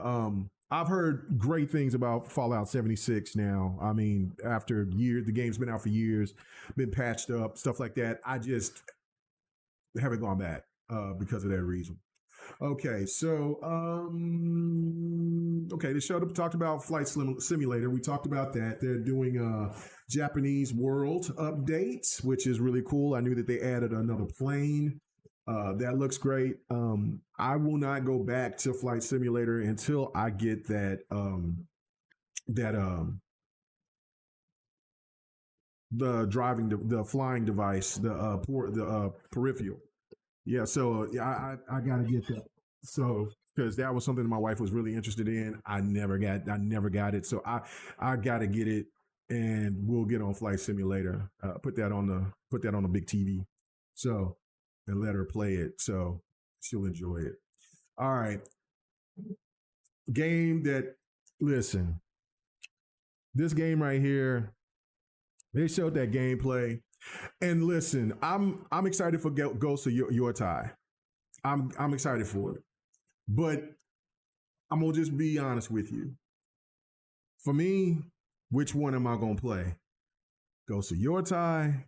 I've heard great things about Fallout 76 now. I mean, after years, the game's been out for years, been patched up, stuff like that. I just haven't gone back because of that reason. Okay, so the show talked about Flight Simulator. We talked about that. They're doing a Japanese world update, which is really cool. I knew that they added another plane. That looks great. I will not go back to Flight Simulator until I get the flying device, the peripheral. Yeah, so I gotta get that. So because that was something that my wife was really interested in. I never got it. So I gotta get it, and we'll get on Flight Simulator. Put that on the big TV. So, and let her play it, so she'll enjoy it. All right. Listen, this game right here, they showed that gameplay. And listen, I'm excited for Ghost of Yortai. I'm excited for it. But I'm gonna just be honest with you. For me, which one am I gonna play? Ghost of Yortai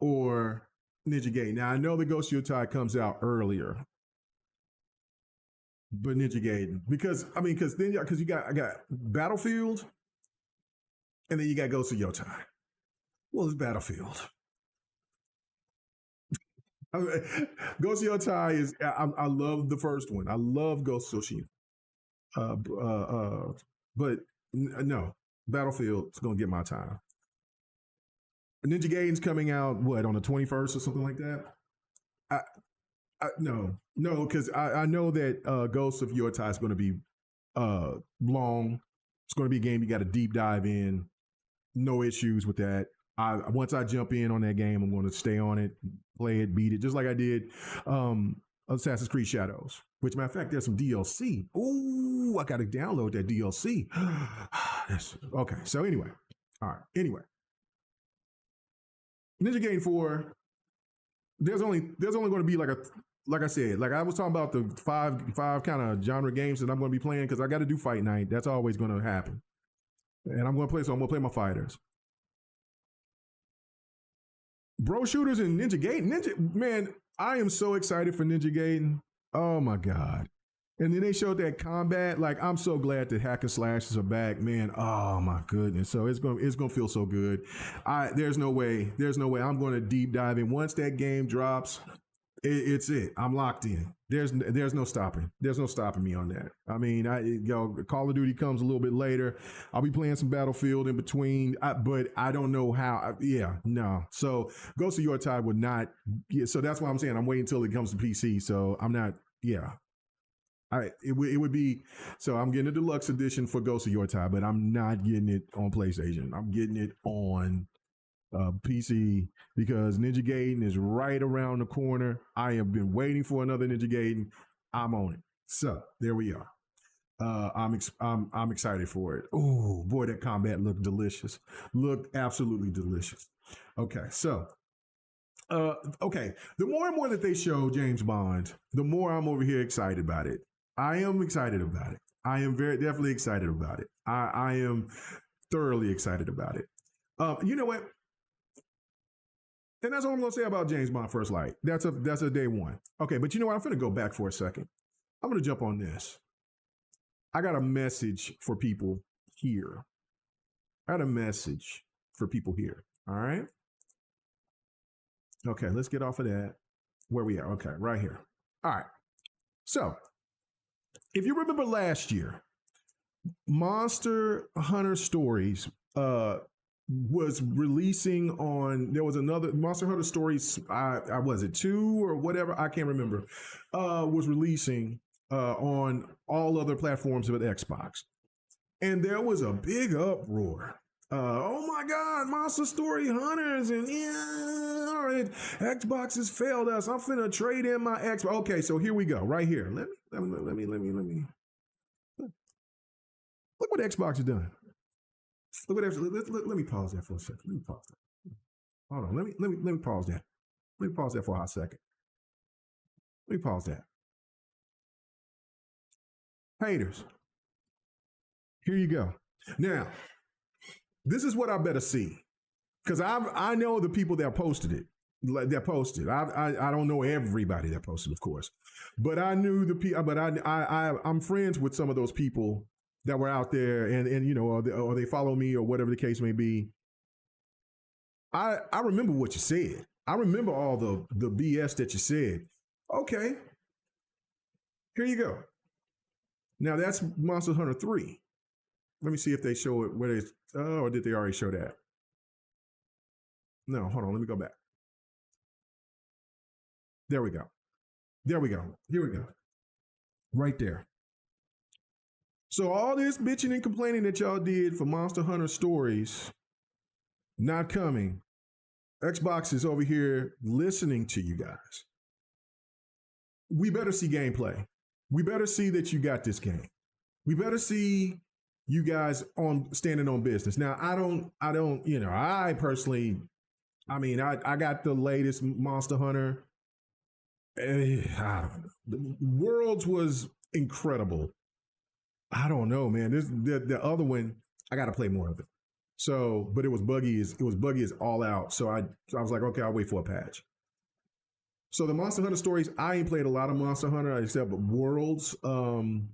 or Ninja Gaiden? Now I know the Ghost of Yortai comes out earlier, but Ninja Gaiden, because you got Battlefield, and then you got Ghost of Yortai. Well, it's Battlefield. Ghost of Yortai is. I love the first one. I love Ghost of Tsushima. But no, Battlefild is gonna get my time. Ninja Gaiden's coming out on the 21st or something like that. No, because I know that Ghost of Yortai is going to be long. It's going to be a game you got to deep dive in. No issues with that. Once I jump in on that game, I'm going to stay on it, play it, beat it, just like I did Assassin's Creed Shadows. Which, matter of fact, there's some DLC. Ooh, I got to download that DLC. Okay, so anyway. All right, anyway. Ninja Gaiden 4, there's only going to be like I said, like I was talking about the five kind of genre games that I'm going to be playing, because I got to do Fight Night. That's always going to happen. And I'm going to play my fighters. Bro shooters and Ninja Gaiden. Man, I am so excited for Ninja Gaiden. Oh my God. And then they showed that combat. Like, I'm so glad that hack and slashes are back, man. Oh my goodness. So it's gonna feel so good. There's no way I'm gonna deep dive in. Once that game drops, it's it. I'm locked in. There's no stopping. There's no stopping me on that. I mean, Call of Duty comes a little bit later. I'll be playing some Battlefield in between, but I don't know how. No. So Ghost of Yortai would not. Yeah, so that's why I'm saying I'm waiting until it comes to PC. So I'm not. Yeah. It would be, so I'm getting a deluxe edition for Ghost of Your Time, but I'm not getting it on PlayStation. I'm getting it on PC because Ninja Gaiden is right around the corner. I have been waiting for another Ninja Gaiden. I'm on it. So there we are. I'm excited for it. Oh boy, that combat looked delicious. Looked absolutely delicious. Okay, so okay. The more and more that they show James Bond, the more I'm over here excited about it. I am excited about it. I am very definitely excited about it. I am thoroughly excited about it. You know what? And that's all I'm gonna say about James Bond First Light. That's a day one. Okay, but you know what? I'm gonna go back for a second. I'm gonna jump on this. I got a message for people here. I got a message for people here. All right. Okay, let's get off of that. Where we are? Okay, right here. All right. So, if you remember last year, Monster Hunter Stories was releasing on. There was another Monster Hunter Stories. I was it 2 or whatever. I can't remember. Was releasing on all other platforms but Xbox, and there was a big uproar. Oh my God, Monster Story Hunters, and Xbox has failed us. I'm finna trade in my Xbox. Okay, so here we go, right here. Let me. Look what Xbox has done. Look what let me pause that for a second. Let me pause that. Hold on. Let me pause that. Let me pause that for a hot second. Let me pause that. Haters. Here you go. Now, this is what I better see, because I know the people that posted it. That posted. I don't know everybody that posted, of course, but I knew the people. But I'm friends with some of those people that were out there, and you know, or they follow me or whatever the case may be. I remember what you said. I remember all the BS that you said. Okay, here you go. Now that's Monster Hunter 3. Let me see if they show it where they. Oh, or did they already show that? No, hold on. Let me go back. There we go. There we go. Here we go. Right there. So all this bitching and complaining that y'all did for Monster Hunter Stories not coming, Xbox is over here listening to you guys. We better see gameplay. We better see that you got this game. We better see you guys on standing on business. Now, I don't, you know, I personally, I mean, I got the latest Monster Hunter. I don't know. The Worlds was incredible. I don't know, man. The other one, I got to play more of it. So, but it was buggy as all out. So I was like, okay, I'll wait for a patch. So the Monster Hunter Stories, I ain't played a lot of Monster Hunter except Worlds. And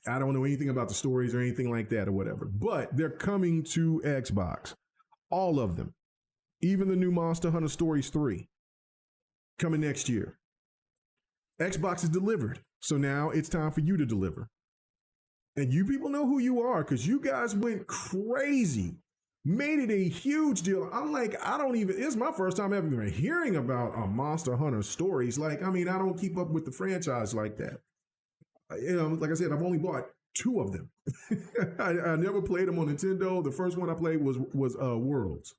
I don't know anything about the stories or anything like that or whatever. But they're coming to Xbox. All of them. Even the new Monster Hunter Stories 3. Coming next year. Xbox is delivered. So now it's time for you to deliver. And you people know who you are, because you guys went crazy. Made it a huge deal. I'm like, it's my first time ever even hearing about Monster Hunter Stories. Like, I mean, I don't keep up with the franchise like that. You know, like I said, I've only bought 2 of them. I never played them on Nintendo. The first one I played was Worlds.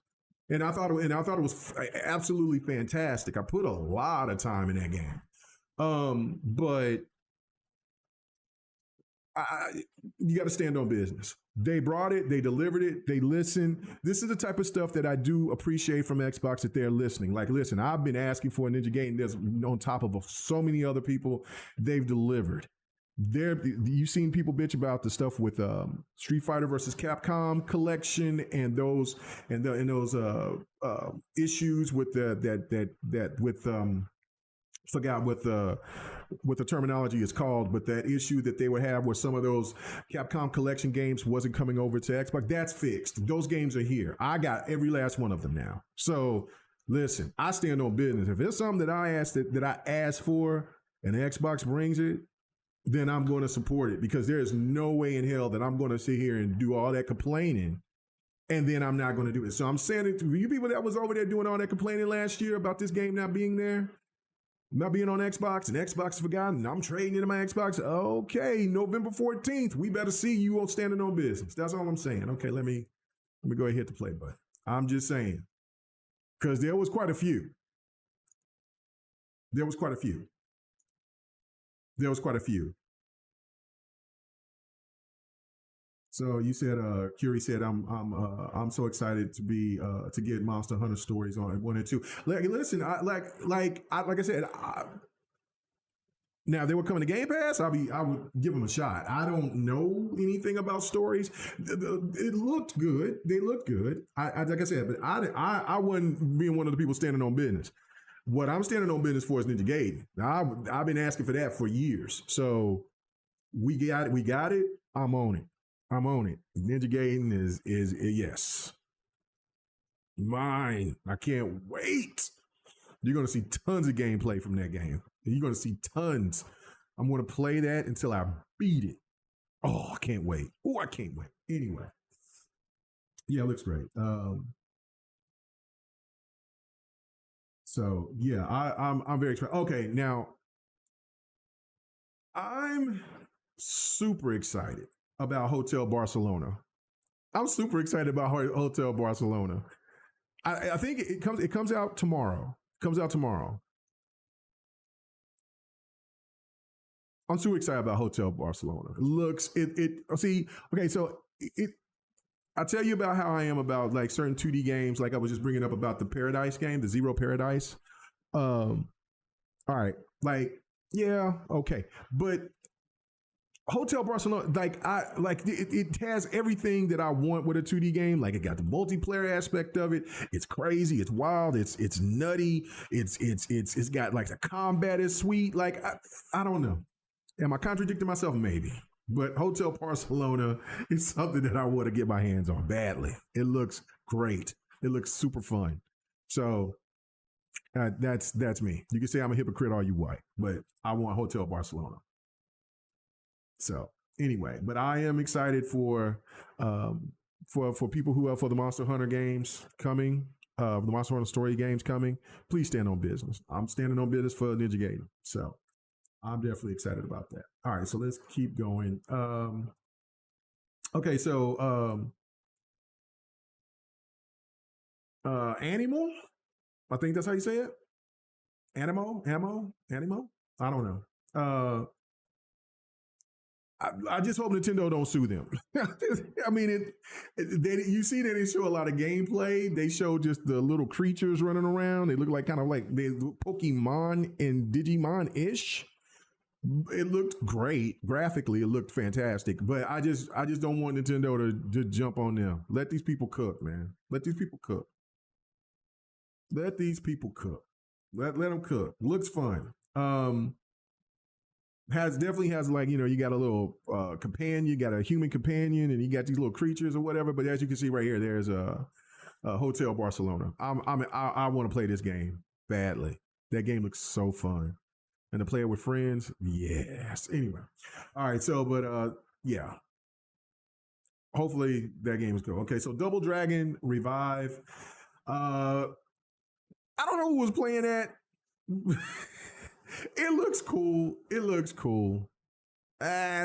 And I thought it was absolutely fantastic. I put a lot of time in that game. But you got to stand on business. They brought it, they delivered it, they listened. This is the type of stuff that I do appreciate from Xbox, that they're listening. Like, listen, I've been asking for a Ninja Gaiden. There's on top of so many other people, they've delivered. You've seen people bitch about the stuff with Street Fighter versus Capcom collection and those issues with forgot what the terminology is called, but that issue that they would have where some of those Capcom collection games wasn't coming over to Xbox, that's fixed. Those games are here. I got every last one of them now. So listen, I stand on business. If it's something that I asked for and Xbox brings it, then I'm going to support it, because there is no way in hell that I'm going to sit here and do all that complaining and then I'm not going to do it. So I'm saying it to you people that was over there doing all that complaining last year about this game not being there. not being on Xbox and Xbox is forgotten. I'm trading into my Xbox. Okay, November 14th. We better see you on standing on business. That's all I'm saying. Okay, let me go ahead and hit the play button. I'm just saying. Because there was quite a few. There was quite a few. There was quite a few. So you said, Curie said, I'm so excited to be to get Monster Hunter stories on 1 and 2. Listen, like I said, now if they were coming to Game Pass, I would give them a shot. I don't know anything about stories. It looked good. They looked good. Like I said, but I wasn't being one of the people standing on business. What I'm standing on business for is Ninja Gaiden. Now, I've been asking for that for years. So we got it. I'm on it. Ninja Gaiden is yes. Mine. I can't wait. You're going to see tons of gameplay from that game. You're going to see tons. I'm going to play that until I beat it. Oh, I can't wait. Oh, I can't wait. Anyway. Yeah, it looks great. So yeah, I'm very excited. Okay, now I'm super excited about Hotel Barcelona. I'm super excited about Hotel Barcelona. I think it comes out tomorrow. I'm super excited about Hotel Barcelona. I tell you about how I am about like certain 2D games. Like I was just bringing up about the Paradise game, the Zero Paradise. All right, like yeah, okay, but Hotel Barcelona, it has everything that I want with a 2D game. Like it got the multiplayer aspect of it. It's crazy. It's wild. It's nutty. It's got like the combat is sweet. Like I don't know. Am I contradicting myself? Maybe. But Hotel Barcelona is something that I want to get my hands on badly. It looks great. It looks super fun. So that's me. You can say I'm a hypocrite all you white, but I want Hotel Barcelona. So anyway, but I am excited for people who are for the Monster Hunter games coming, the Monster Hunter story games coming. Please stand on business. I'm standing on business for Ninja Gaiden. So I'm definitely excited about that. All right, so let's keep going. Okay, so Animal, I think that's how you say it. Animo. I don't know. I just hope Nintendo don't sue them. I mean, you see that they show a lot of gameplay. They show just the little creatures running around. They look like kind of like they Pokemon and Digimon-ish. It looked great graphically. It looked fantastic, but I just don't want Nintendo to jump on them. Let these people cook, man. Let these people cook. Let them cook. Looks fun. Definitely has like, you got a little companion, you got a human companion, and you got these little creatures or whatever. But as you can see right here, there's a Hotel Barcelona. I want to play this game badly. That game looks so fun. And to play it with friends, yes. Anyway, all right. So, but yeah. Hopefully that game is good. Okay, so Double Dragon Revive. I don't know who was playing that. It looks cool. It's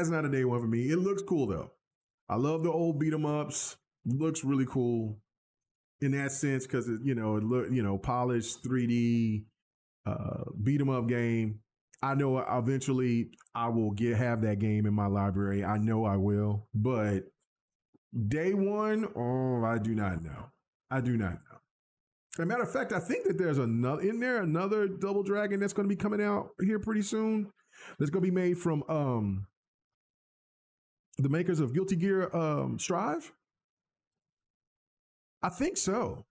not a day one for me. It looks cool though. I love the old beat 'em ups. Looks really cool in that sense because it polished 3D beat 'em up game. I know eventually I will have that game in my library. I know I will, but day one, I do not know. As a matter of fact, I think that there's another Double Dragon that's going to be coming out here pretty soon. That's going to be made from the makers of Guilty Gear Strive. I think so.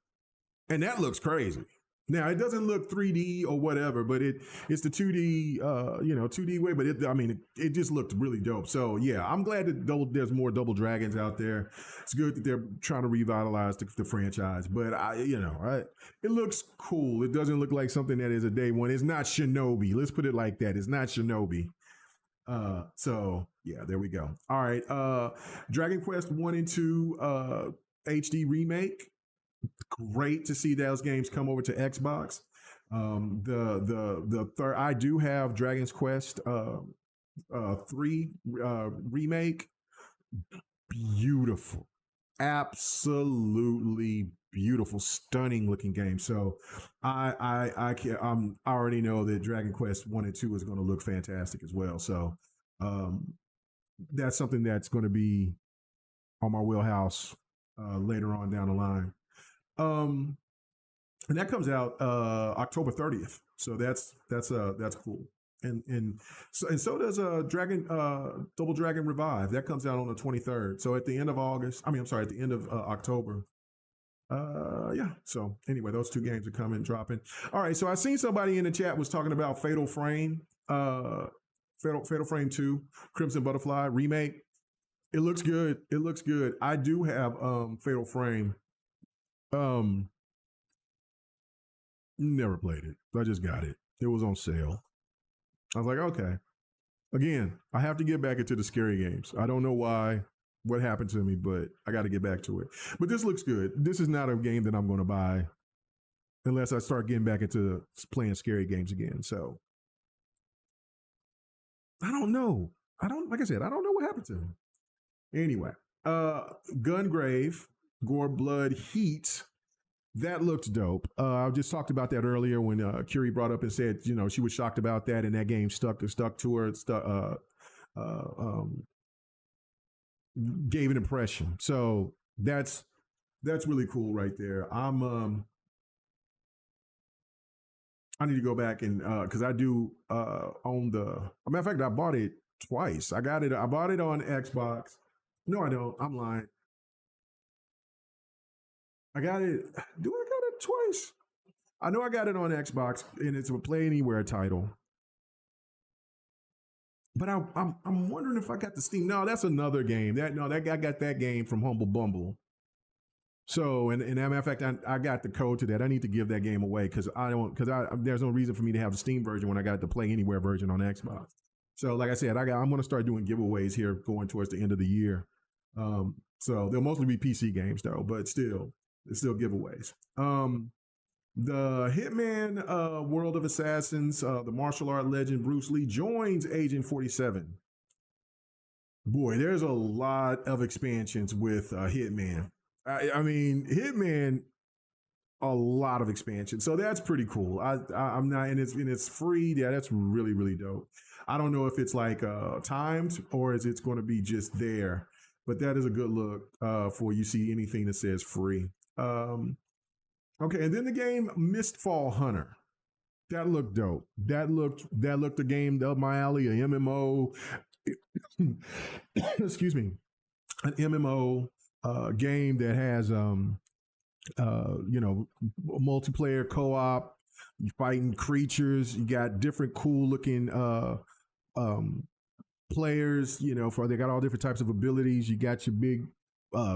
And that looks crazy. Now, it doesn't look 3D or whatever, but it's the 2D, 2D way. But it just looked really dope. So yeah, I'm glad that there's more Double Dragons out there. It's good that they're trying to revitalize the franchise. But it looks cool. It doesn't look like something that is a day one. It's not Shinobi. Let's put it like that. It's not Shinobi. So yeah, there we go. All right. Dragon Quest 1 and 2 HD remake. Great to see those games come over to Xbox. The third, I do have Dragon's Quest 3 remake. Beautiful, absolutely beautiful, stunning looking game. So I already know that Dragon Quest 1 and 2 is going to look fantastic as well. So um, that's something that's going to be on my wheelhouse later on down the line. Um, and that comes out October 30th. So that's cool. And so does Dragon Double Dragon Revive. That comes out on the 23rd. So at the end of August, I mean, I'm sorry, at the end of October. Yeah. So anyway, those two games are coming, dropping. All right. So I seen somebody in the chat was talking about Fatal Frame, Fatal Frame 2, Crimson Butterfly remake. It looks good. It looks good. I do have Fatal Frame. Never played it. I just got it. It was on sale. I was like, okay. Again, I have to get back into the scary games. I don't know why, what happened to me, but I got to get back to it. But this looks good. This is not a game that I'm going to buy unless I start getting back into playing scary games again. So I don't know. Like I said, I don't know what happened to me. Anyway, Gungrave, Gore, Blood, Heat. That looked dope. I just talked about that earlier when Curie brought up and said, she was shocked about that, and that game stuck to her. Gave an impression. So that's really cool right there. I need to go back and because I do own the. As a matter of fact, I bought it twice. I bought it on Xbox. No, I don't. I'm lying. I got it. Do I got it twice? I know I got it on Xbox, and it's a Play Anywhere title. But I'm wondering if I got the Steam. No, that's another game. I got that game from Humble Bumble. So, and as a matter of fact, I got the code to that. I need to give that game away because there's no reason for me to have the Steam version when I got the Play Anywhere version on Xbox. So, like I said, I'm going to start doing giveaways here going towards the end of the year. So they'll mostly be PC games though, but still, it's still giveaways. The Hitman World of Assassins, the martial art legend Bruce Lee joins Agent 47. Boy, there's a lot of expansions with Hitman. I mean, Hitman, a lot of expansion. So that's pretty cool. I'm not, and it's free. Yeah, that's really, really dope. I don't know if it's like timed or is it's going to be just there, but that is a good look for you see anything that says free. Okay, and then the game Mistfall Hunter. That looked dope. That looked the game up my alley, a MMO. Excuse me, an MMO game that has multiplayer co-op. You fighting creatures. You got different cool looking players. They got all different types of abilities. You got your big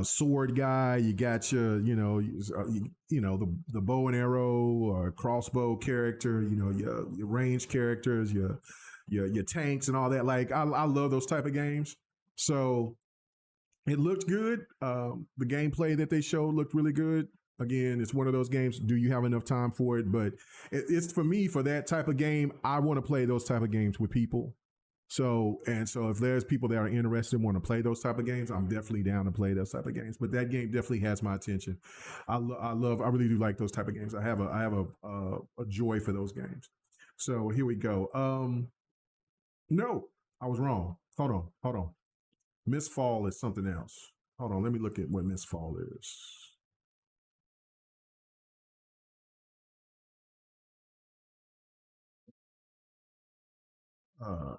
sword guy. You got your the bow and arrow or crossbow character. Your range characters. Your tanks and all that. Like I love those type of games. So it looked good. The gameplay that they showed looked really good. Again, it's one of those games. Do you have enough time for it? But it's for me, for that type of game, I want to play those type of games with people. So if there's people that are interested and want to play those type of games, I'm definitely down to play those type of games. But that game definitely has my attention. I really do like those type of games. I have a joy for those games. So here we go. No, I was wrong. Hold on. Mistfall is something else. Hold on, let me look at what Mistfall is.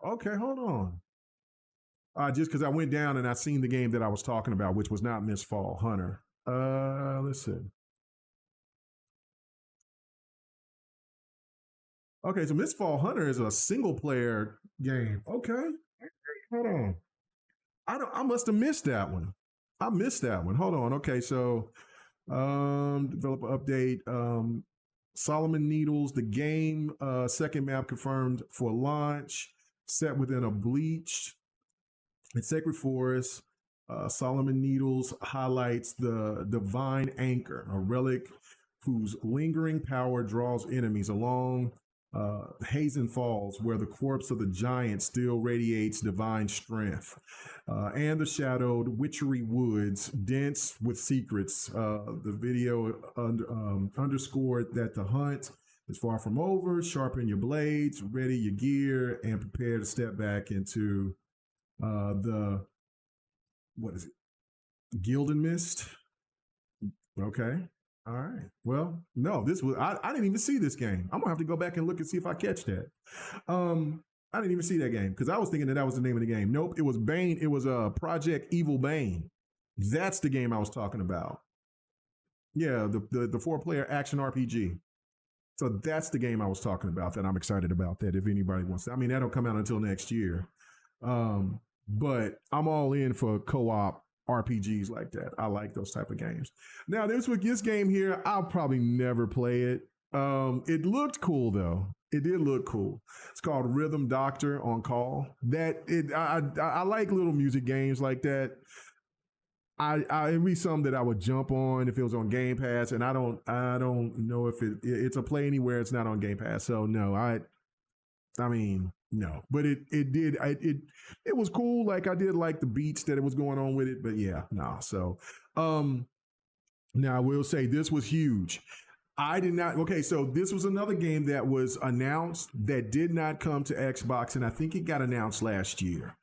Okay, hold on. Just because I went down and I seen the game that I was talking about, which was not Mistfall Hunter. Let's see. Okay, so Mistfall Hunter is a single player game. Okay, hold on. I must have missed that one. I missed that one. Hold on. Okay, so developer update. Solomon Needles, the game second map confirmed for launch, set within a bleached and sacred forest. Solomon Needles highlights the divine anchor, a relic whose lingering power draws enemies along Hazen Falls, where the corpse of the giant still radiates divine strength, and the shadowed witchery woods, dense with secrets. The video underscored that the hunt is far from over. Sharpen your blades, ready your gear, and prepare to step back into what is it? Gilden Mist. Okay. All right. Well, no, this was I didn't even see this game. I'm gonna have to go back and look and see if I catch that. I didn't even see that game because I was thinking that was the name of the game. Nope, it was Bane. It was Project Evil Bane. That's the game I was talking about. Yeah, the 4-player action RPG. So that's the game I was talking about that I'm excited about. That if anybody wants to, I mean, that'll come out until next year. But I'm all in for co-op RPGs like that. I like those type of games. Now, this game here, I'll probably never play it. It looked cool though. It did look cool. It's called Rhythm Doctor on Call. I like little music games like that. It'd be something that I would jump on if it was on Game Pass, and I don't know if it's a play anywhere. It's not on Game Pass, so no. I mean, no, but it was cool. Like I did like the beats that it was going on with it, but yeah, no. So, now I will say this was huge. I did not. Okay, so this was another game that was announced that did not come to Xbox, and I think it got announced last year.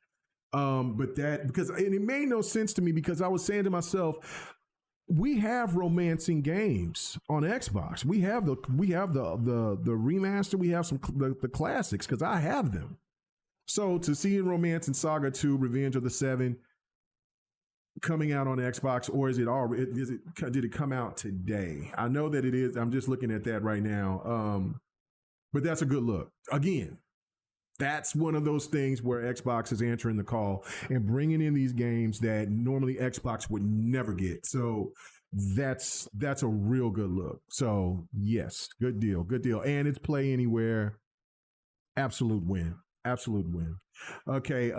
But it made no sense to me because I was saying to myself, we have romancing games on Xbox. We have the remaster. We have the classics because I have them. So to see Romance and Saga 2: Revenge of the Seven coming out on Xbox, or did it come out today? I know that it is. I'm just looking at that right now. But that's a good look. Again, that's one of those things where Xbox is answering the call and bringing in these games that normally Xbox would never get. So that's a real good look. So yes, good deal. And it's play anywhere. Absolute win. Okay,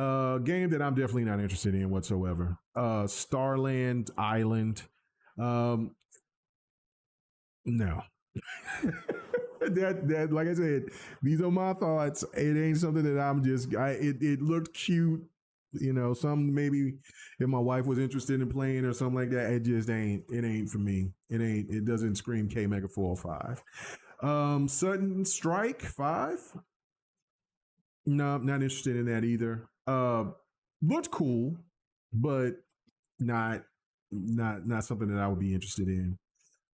game that I'm definitely not interested in whatsoever. Starland Island. No. that like I said, these are my thoughts. It ain't something that I'm just it looked cute, some maybe if my wife was interested in playing or something like that. It ain't for me. It doesn't scream K Mega 405. Sudden Strike 5. No, not interested in that either. Looked cool, but not something that I would be interested in.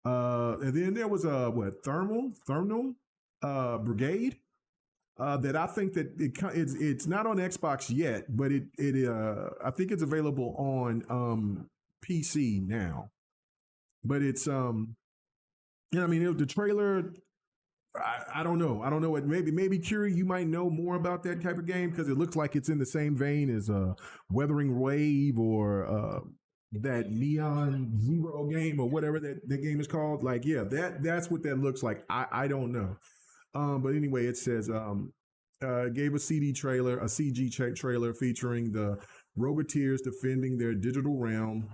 And then there was Thermal Brigade. That I think that it's not on Xbox yet, but I think it's available on PC now. But it's the trailer. I don't know. I don't know what. Maybe Curie, you might know more about that type of game because it looks like it's in the same vein as Weathering Wave or that Neon Zero game or whatever that game is called. Like, yeah, that's what that looks like. I don't know. But anyway, it says gave a CG trailer featuring the Roboteers defending their digital realm.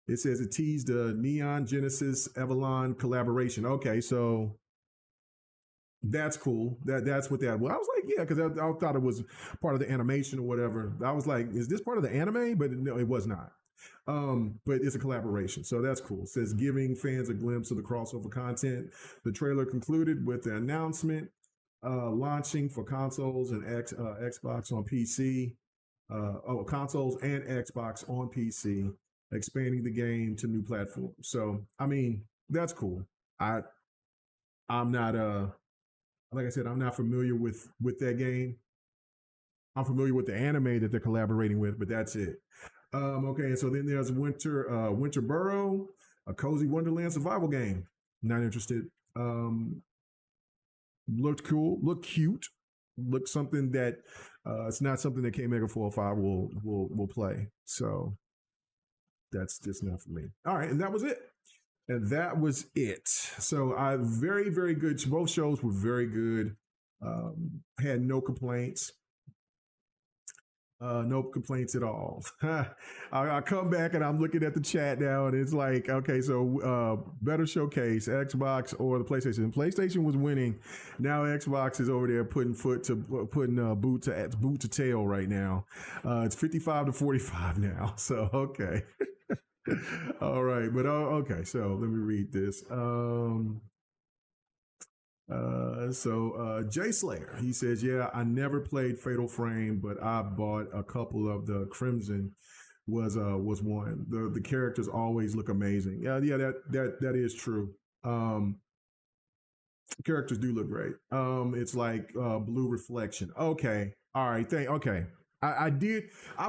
It says it teased the Neon Genesis Avalon collaboration. Okay, so that's cool. That's what that was. I was like, yeah, because I thought it was part of the animation or whatever. I was like, is this part of the anime? But no, it was not. But it's a collaboration, so that's cool. It says giving fans a glimpse of the crossover content. The trailer concluded with the announcement launching for consoles and Xbox on PC. Consoles and Xbox on PC, expanding the game to new platforms. So, I mean, that's cool. I'm not like I said, I'm not familiar with that game. I'm familiar with the anime that they're collaborating with, but that's it. Okay, so then there's Winter Burrow, a cozy Wonderland survival game. Not interested. Looked cool, looked cute, looked something that it's not something that K Mega 405 will play. So that's just not for me. All right, and that was it. So very, very good. Both shows were very good. Had no complaints. No complaints at all. I come back and I'm looking at the chat now, and it's like, okay, so better showcase Xbox or the PlayStation. PlayStation was winning. Now Xbox is over there putting boot to tail right now. It's 55-45 now. So okay, all right, but okay. So let me read this. Jay Slayer, he says, yeah, I never played Fatal Frame, but I bought a couple of the Crimson was one. The characters always look amazing. Yeah, that is true. Characters do look great. It's like Blue Reflection. Okay. All right. Okay. I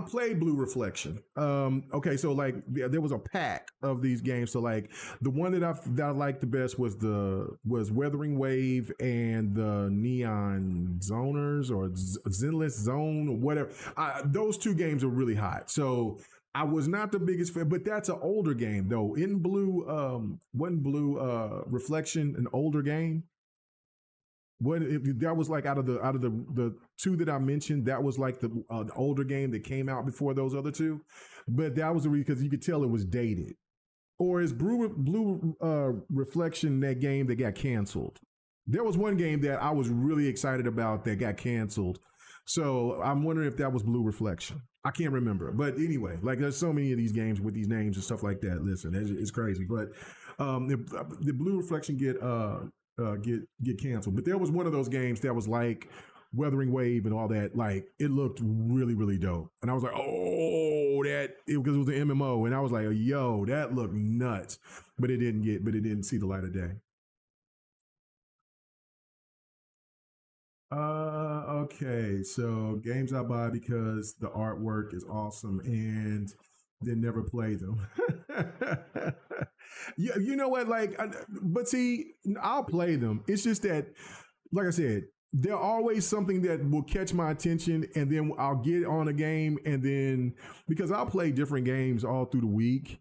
played Blue Reflection. Okay, so like there was a pack of these games. So like the one that I liked the best was Weathering Wave and the Neon Zoners or Zenless Zone or whatever. Those two games are really hot. So I was not the biggest fan, but that's an older game though. In Blue, wasn't Blue Reflection an older game? What if that was like out of the two that I mentioned, that was like the older game that came out before those other two, but that was because you could tell it was dated. Or is Blue Reflection that game that got canceled? There was one game that I was really excited about that got canceled, so I'm wondering if that was Blue Reflection. I can't remember, but anyway, like there's so many of these games with these names and stuff like that. Listen, it's crazy, but the Blue Reflection get canceled. But there was one of those games that was like Weathering Wave and all that. Like it looked really, really dope. And I was like, oh, because it was an MMO. And I was like, yo, that looked nuts. But it didn't see the light of day. Okay. So games I buy because the artwork is awesome and then never play them. Yeah, you know what? Like, but see, I'll play them. It's just that, like I said, there's always something that will catch my attention, and then I'll get on a game, and then because I'll play different games all through the week,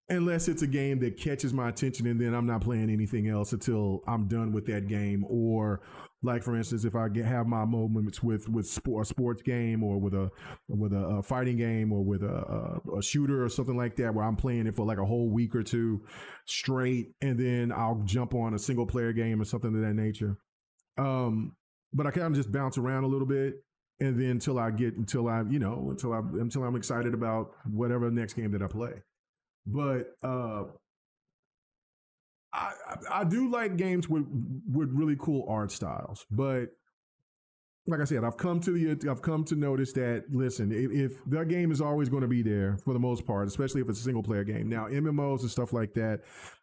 unless it's a game that catches my attention, and then I'm not playing anything else until I'm done with that game. Or like for instance, if I have my moments with a sports game or with a fighting game or with a shooter or something like that, where I'm playing it for like a whole week or two straight, and then I'll jump on a single player game or something of that nature. But I kind of just bounce around a little bit, and then until I'm excited about whatever next game that I play. But I do like games with really cool art styles. But like I said, I've come to notice that, listen, if the game is always going to be there for the most part, especially if it's a single player game. Now MMOs and stuff like that,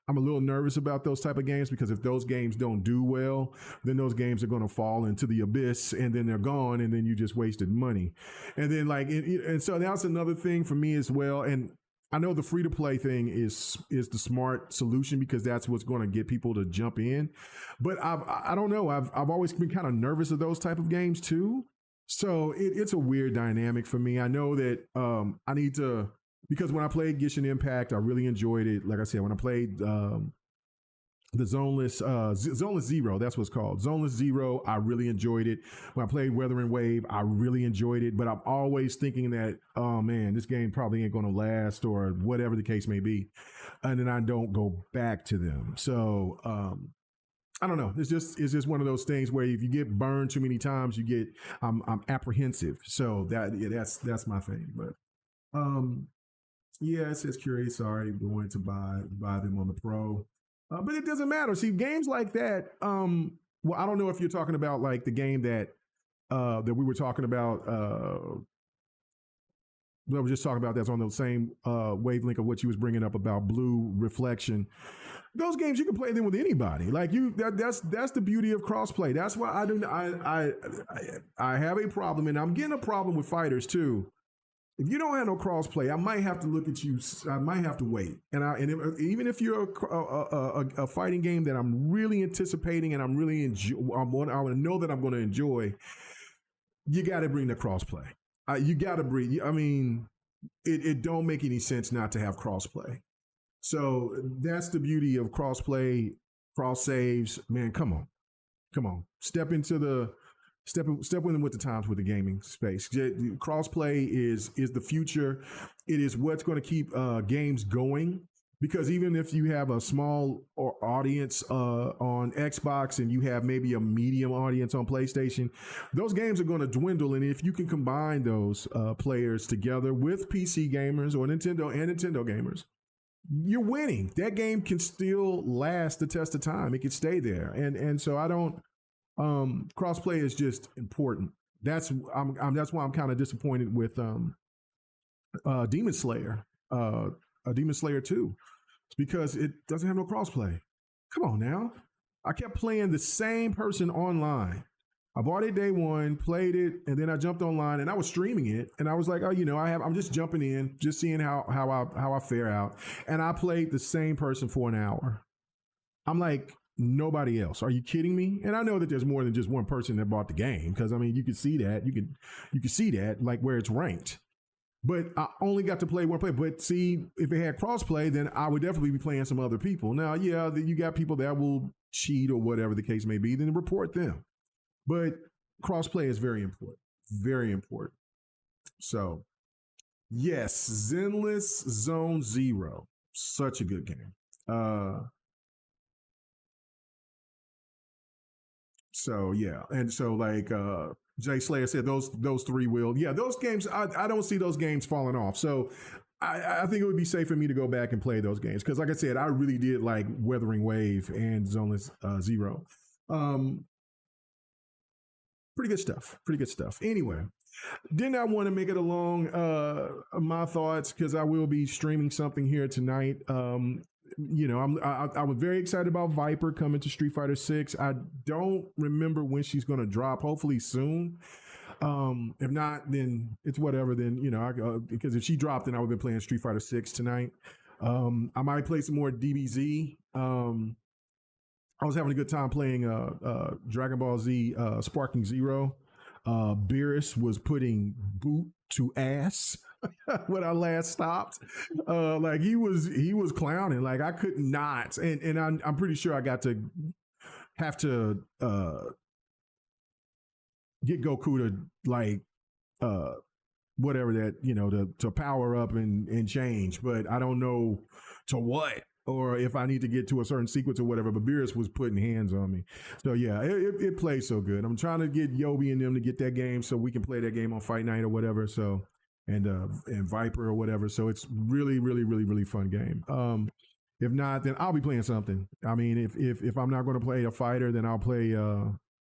I'm a little nervous about those type of games, because if those games don't do well, then those games are going to fall into the abyss, and then they're gone, and then you just wasted money. And then and so that's another thing for me as well. And I know the free to play thing is the smart solution, because that's what's going to get people to jump in. But I don't know. I've always been kind of nervous of those type of games too. So it's a weird dynamic for me. I know that I need to, because when I played Genshin Impact, I really enjoyed it. Like I said, when I played the Zoneless Zero, that's what's called. Zoneless Zero, I really enjoyed it. When I played Weathering Wave, I really enjoyed it. But I'm always thinking that, oh man, this game probably ain't going to last, or whatever the case may be. And then I don't go back to them. So I don't know. It's just one of those things where if you get burned too many times, I'm apprehensive. So that's my thing. But yeah, it says curious. Sorry, going to buy them on the Pro. But it doesn't matter. See, games like that. Well, I don't know if you're talking about like the game that we were talking about. I was just talking about, that's on the same wavelength of what you was bringing up about Blue Reflection. Those games, you can play them with anybody. Like that's the beauty of crossplay. That's why I have a problem, and I'm getting a problem with fighters too. If you don't have no crossplay, I might have to look at you. I might have to wait. Even if you're a fighting game that I'm really anticipating and I know that I'm going to enjoy, you got to bring the crossplay. You got to bring. I mean, it don't make any sense not to have crossplay. So that's the beauty of crossplay, cross saves. Man, come on, step into the step in with the times with the gaming space. Crossplay is the future. It is what's going to keep games going. Because even if you have a small audience on Xbox and you have maybe a medium audience on PlayStation, those games are going to dwindle. And if you can combine those players together with PC gamers or Nintendo gamers, you're winning. That game can still last the test of time. It can stay there. And so I don't. Crossplay is just important. That's why I'm kind of disappointed with Demon Slayer. Demon Slayer 2. It's because it doesn't have no crossplay. Come on now. I kept playing the same person online. I bought it day one, played it, and then I jumped online and I was streaming it. And I was like, oh, I'm just jumping in, just seeing how I fare out. And I played the same person for an hour. I'm like, nobody else. Are you kidding me? And I know that there's more than just one person that bought the game, because I mean, you can see that. You can see that, like where it's ranked. But I only got to play one player. But see, if it had crossplay, then I would definitely be playing some other people. Now, yeah, you got people that will cheat or whatever the case may be, then report them. But crossplay is very important. Very important. So, yes, Zenless Zone Zero. Such a good game. So yeah, and so like Jay Slayer said, those three will, yeah, those games. I don't see those games falling off. So I think it would be safe for me to go back and play those games because, like I said, I really did like Weathering Wave and Zoneless Zero. Pretty good stuff. Pretty good stuff. Anyway, did not want to make it along my thoughts because I will be streaming something here tonight. I was very excited about Viper coming to Street Fighter 6. I don't remember when she's going to drop. Hopefully soon. If not, then it's whatever. Then because if she dropped, then I would have been playing Street Fighter 6 tonight. I might play some more DBZ. I was having a good time playing Dragon Ball Z Sparking Zero. Beerus was putting boot to ass when I last stopped. Like he was clowning. Like I could not. And I'm pretty sure I got to have to get Goku to like whatever that, to power up and change. But I don't know to what. Or if I need to get to a certain sequence or whatever, but Beerus was putting hands on me. So yeah, it plays so good. I'm trying to get Yobi and them to get that game so we can play that game on Fight Night or whatever. So and Viper or whatever. So it's really, really, really, really fun game. If not, then I'll be playing something. I mean, if I'm not going to play a fighter, then I'll play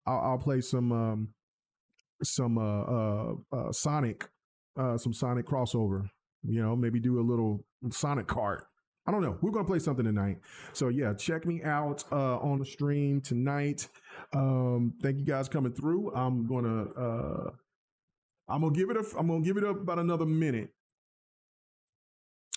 I'll play some Sonic crossover. Maybe do a little Sonic Kart. I don't know. We're going to play something tonight. So yeah, check me out on the stream tonight. Thank you guys coming through. I'm going to give it about another minute.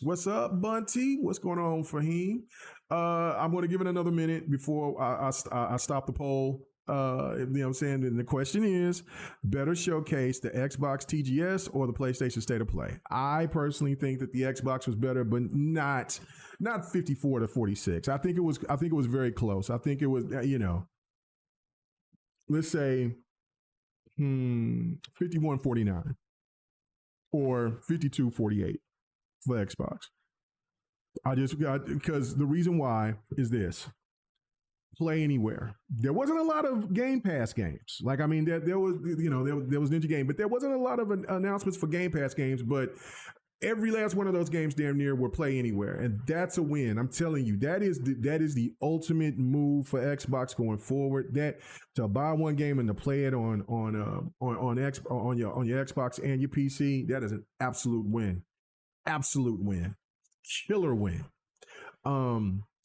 What's up, Bunty? What's going on, Fahim? I'm going to give it another minute before I stop the poll. You know what I'm saying? And the question is, better showcase the Xbox TGS or the PlayStation State of Play? I personally think that the Xbox was better, but not 54 to 46. I think it was very close. I think it was, let's say 51-49 or 52-48 for Xbox. Because the reason why is this. Play Anywhere. There wasn't a lot of Game Pass games. Like, I mean, there was Ninja Game, but there wasn't a lot of announcements for Game Pass games, but every last one of those games damn near were Play Anywhere. And that's a win. I'm telling you, that is the ultimate move for Xbox going forward. That to buy one game and to play it on your Xbox and your PC, that is an absolute win. Absolute win. Killer win.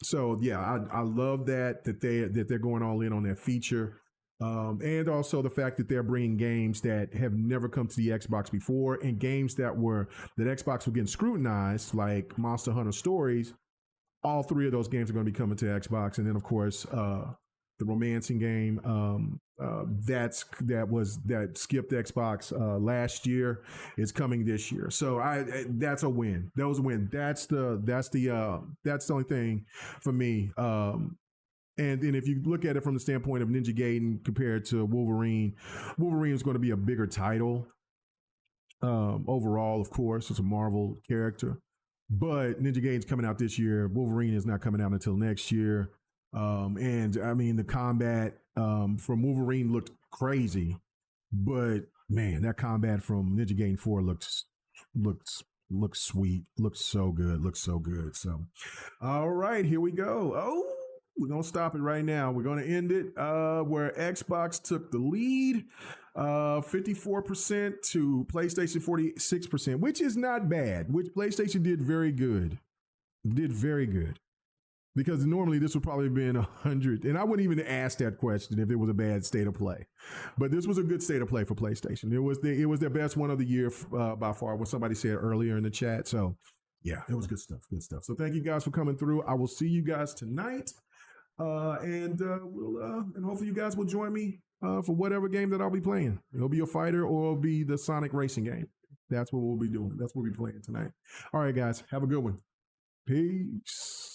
So yeah, I love that they're going all in on that feature, and also the fact that they're bringing games that have never come to the Xbox before, and games that Xbox were getting scrutinized, like Monster Hunter Stories. All three of those games are going to be coming to Xbox, and then of course the romancing game that skipped Xbox last year is coming this year. So that's a win. That was a win. That's the only thing for me And then if you look at it from the standpoint of Ninja Gaiden compared to Wolverine, Wolverine is going to be a bigger title. Overall, of course, it's a Marvel character. But Ninja Gaiden's coming out this year. Wolverine is not coming out until next year. And I mean, the combat from Wolverine looked crazy. But man, that combat from Ninja Gaiden 4 looks sweet. Looks so good. So, all right, here we go. Oh, we're going to stop it right now. We're going to end it where Xbox took the lead, 54% to PlayStation 46%, which is not bad, which PlayStation did very good. Because normally this would probably have been 100. And I wouldn't even ask that question if it was a bad state of play. But this was a good state of play for PlayStation. It was their best one of the year by far, what somebody said earlier in the chat. So, yeah, it was good stuff. So thank you guys for coming through. I will see you guys tonight. And hopefully you guys will join me for whatever game that I'll be playing. It'll be a fighter or it'll be the Sonic racing game. That's what we'll be doing. That's what we'll be playing tonight. All right, guys. Have a good one. Peace.